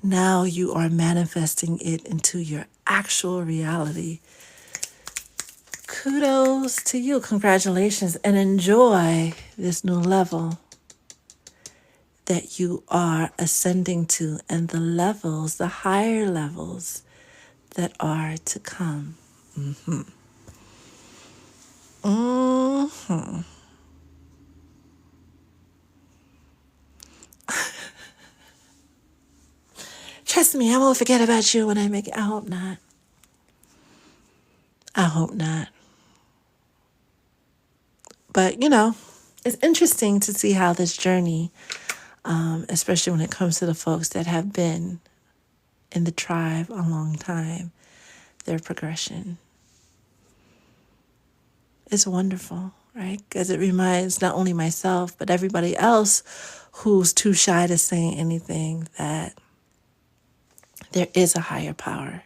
Now you are manifesting it into your actual reality. Kudos to you. Congratulations. And enjoy this new level that you are ascending to and the levels, the higher levels that are to come. Trust me, I won't forget about you when I make it. I hope not. I hope not. But, it's interesting to see how this journey, especially when it comes to the folks that have been in the tribe a long time, their progression. It's wonderful, right? Because it reminds not only myself, but everybody else who's too shy to say anything that there is a higher power.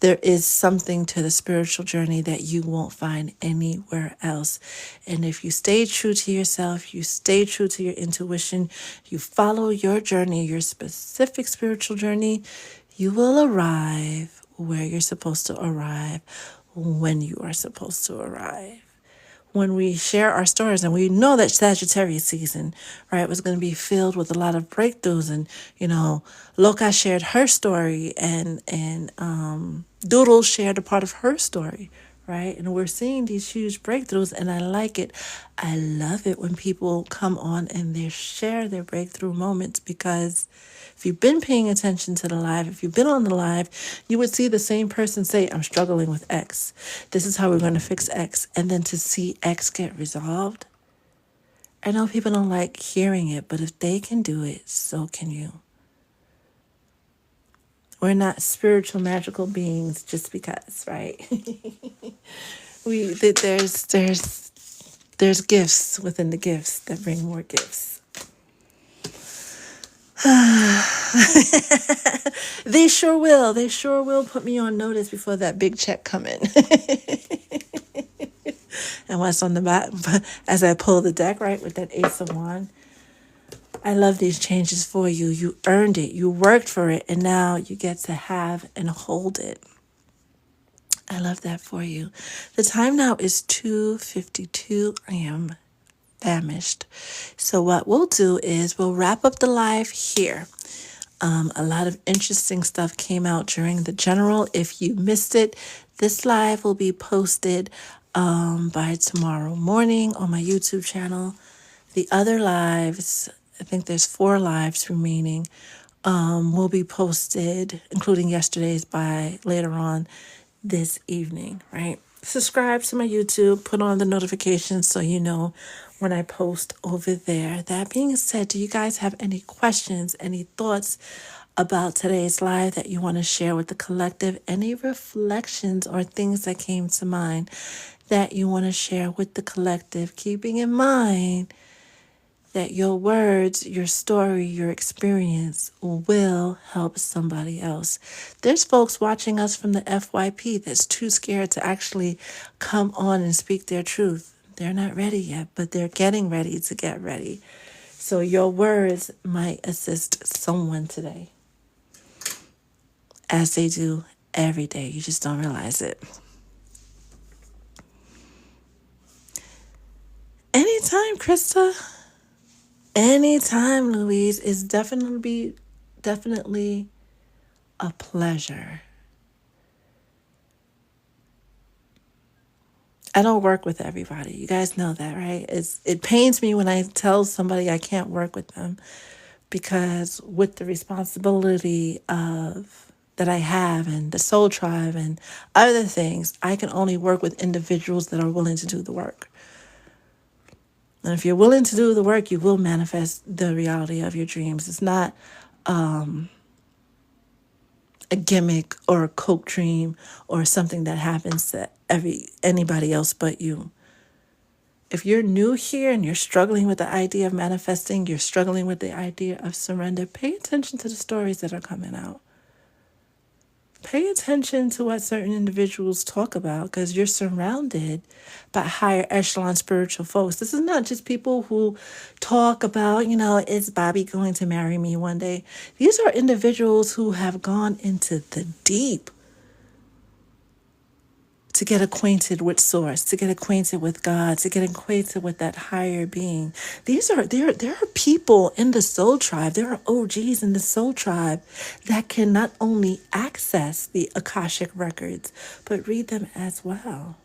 There is something to the spiritual journey that you won't find anywhere else. And if you stay true to yourself, you stay true to your intuition, you follow your journey, your specific spiritual journey, you will arrive where you're supposed to arrive when you are supposed to arrive. When we share our stories, and we know that Sagittarius season, right, was going to be filled with a lot of breakthroughs. And, Loka shared her story, and Doodle shared a part of her story, right? And we're seeing these huge breakthroughs, and I like it. I love it when people come on and they share their breakthrough moments, because if you've been paying attention to the live, if you've been on the live, you would see the same person say, I'm struggling with X. This is how we're going to fix X. And then to see X get resolved. I know people don't like hearing it, but if they can do it, so can you. We're not spiritual, magical beings just because, right? There's gifts within the gifts that bring more gifts. They sure will. They sure will put me on notice before that big check come in. And what's on the back, as I pull the deck, right, with that Ace of Wands, I love these changes for you. You earned it. You worked for it. And now you get to have and hold it. I love that for you. The time now is 2:52. I am famished. So what we'll do is we'll wrap up the live here. A lot of interesting stuff came out during the general. If you missed it, this live will be posted by tomorrow morning on my YouTube channel. The other lives, I think there's 4 lives remaining, will be posted, including yesterday's, by later on this evening, right? Subscribe to my YouTube, put on the notifications so you know when I post over there. That being said, do you guys have any questions, any thoughts about today's live that you want to share with the collective? Any reflections or things that came to mind that you want to share with the collective, keeping in mind that your words, your story, your experience will help somebody else. There's folks watching us from the FYP that's too scared to actually come on and speak their truth. They're not ready yet, but they're getting ready to get ready. So your words might assist someone today, as they do every day. You just don't realize it. Anytime, Krista. Anytime, Louise. Is definitely a pleasure. I don't work with everybody. You guys know that, right? It pains me when I tell somebody I can't work with them, because with the responsibility of that I have and the soul tribe and other things, I can only work with individuals that are willing to do the work. And if you're willing to do the work, you will manifest the reality of your dreams. It's not a gimmick or a coke dream or something that happens to anybody else but you. If you're new here and you're struggling with the idea of manifesting, you're struggling with the idea of surrender, pay attention to the stories that are coming out. Pay attention to what certain individuals talk about, because you're surrounded by higher echelon spiritual folks. This is not just people who talk about, is Bobby going to marry me one day? These are individuals who have gone into the deep to get acquainted with Source, to get acquainted with God, to get acquainted with that higher being. There are people in the soul tribe, there are OGs in the soul tribe that can not only access the Akashic records, but read them as well.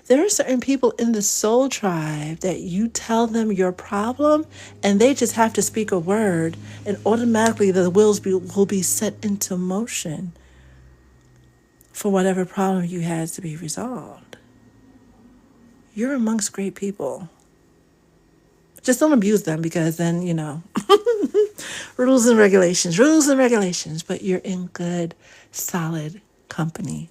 There are certain people in the soul tribe that you tell them your problem and they just have to speak a word and automatically the wheels will be set into motion for whatever problem you had to be resolved. You're amongst great people. Just don't abuse them, because then, rules and regulations, but you're in good, solid company.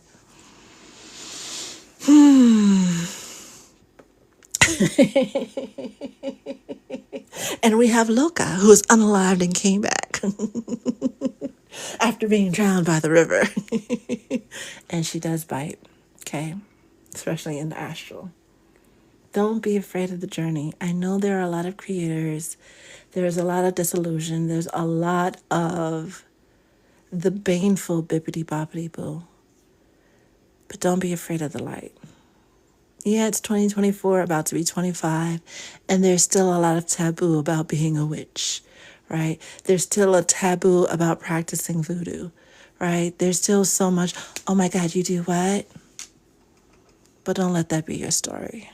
And we have Loka, who is unalived and came back after being drowned by the river. And she does bite, okay? Especially in the astral. Don't be afraid of the journey. I know there are a lot of creators. There's a lot of disillusion. There's a lot of the baneful bippity boppity boo. But don't be afraid of the light. Yeah, it's 2024, about to be 25, and there's still a lot of taboo about being a witch, right? There's still a taboo about practicing voodoo, right? There's still so much, oh my God, you do what? But don't let that be your story.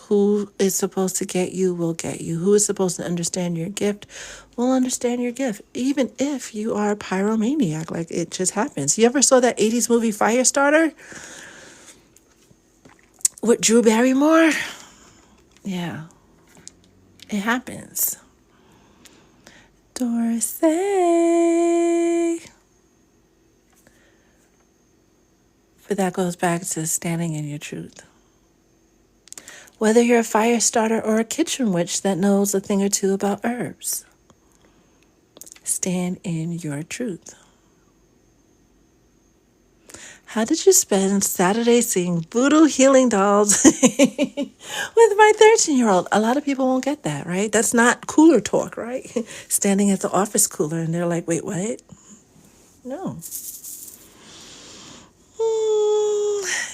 Who is supposed to get you will get you. Who is supposed to understand your gift will understand your gift, even if you are a pyromaniac, like it just happens. You ever saw that 80s movie Firestarter with Drew Barrymore? Yeah, it happens. Dorsey. But that goes back to standing in your truth. Whether you're a fire starter or a kitchen witch that knows a thing or two about herbs, stand in your truth. How did you spend Saturday seeing voodoo healing dolls with my 13-year-old? A lot of people won't get that, right? That's not cooler talk, right? Standing at the office cooler and they're like, wait, what? No.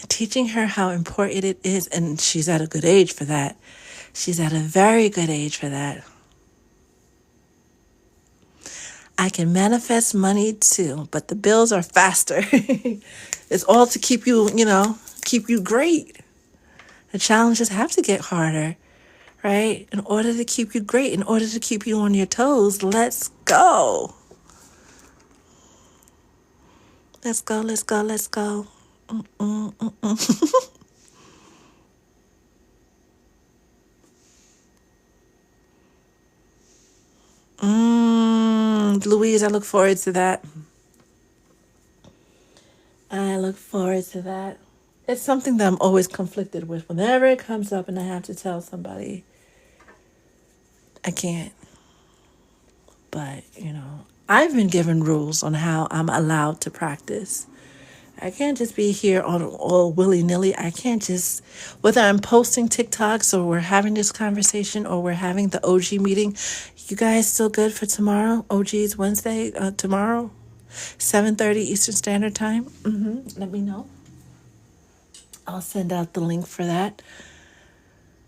Teaching her how important it is, and she's at a good age for that. She's at a very good age for that. I can manifest money too, but the bills are faster. It's all to keep you, keep you great. The challenges have to get harder, right? In order to keep you great, in order to keep you on your toes, let's go. Let's go, let's go, let's go. Louise, I look forward to that. It's something that I'm always conflicted with. Whenever it comes up and I have to tell somebody, I can't. But, I've been given rules on how I'm allowed to practice. I can't just be here on all willy-nilly. I can't just, whether I'm posting TikToks or we're having this conversation or we're having the OG meeting. You guys still good for tomorrow? OG's Wednesday, tomorrow, 7:30 Eastern Standard Time. Let me know. I'll send out the link for that.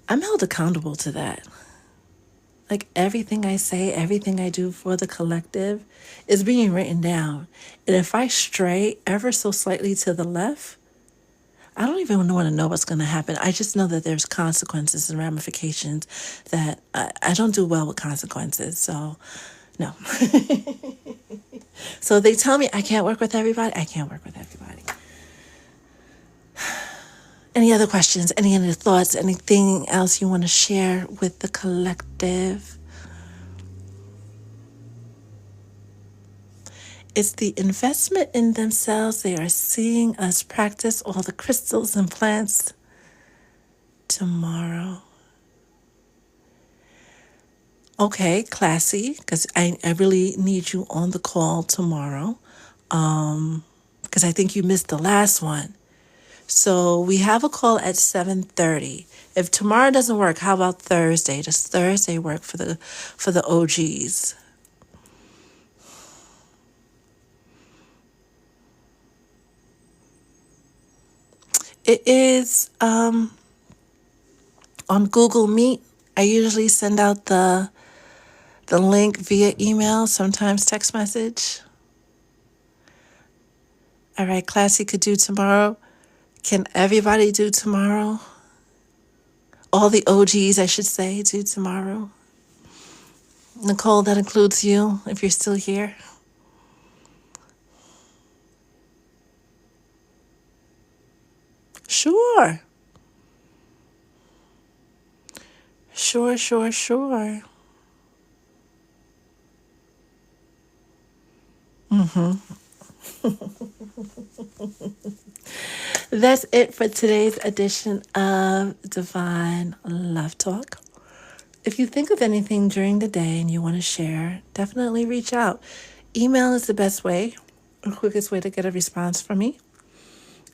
I'm held accountable to that. Like everything I say, everything I do for the collective is being written down. And if I stray ever so slightly to the left, I don't even want to know what's going to happen. I just know that there's consequences and ramifications that I don't do well with consequences. So, no. So they tell me I can't work with everybody. I can't work with everybody. Any other questions? Any other thoughts? Anything else you want to share with the collective? It's the investment in themselves. They are seeing us practice all the crystals and plants tomorrow. Okay, classy, because I really need you on the call tomorrow. Because I think you missed the last one. So we have a call at 7:30. If tomorrow doesn't work, how about Thursday? Does Thursday work for the OGs? It is on Google Meet. I usually send out the link via email, sometimes text message. All right, Classy could do tomorrow. Can everybody do tomorrow? All the OGs, I should say, do tomorrow. Nicole, that includes you, if you're still here. Sure. Sure. That's it for today's edition of Divine Love Talk. If you think of anything during the day and you want to share, definitely reach out. Email is the best way, the quickest way to get a response from me.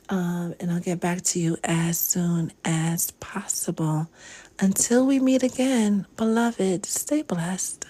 And I'll get back to you as soon as possible. Until we meet again, beloved, stay blessed.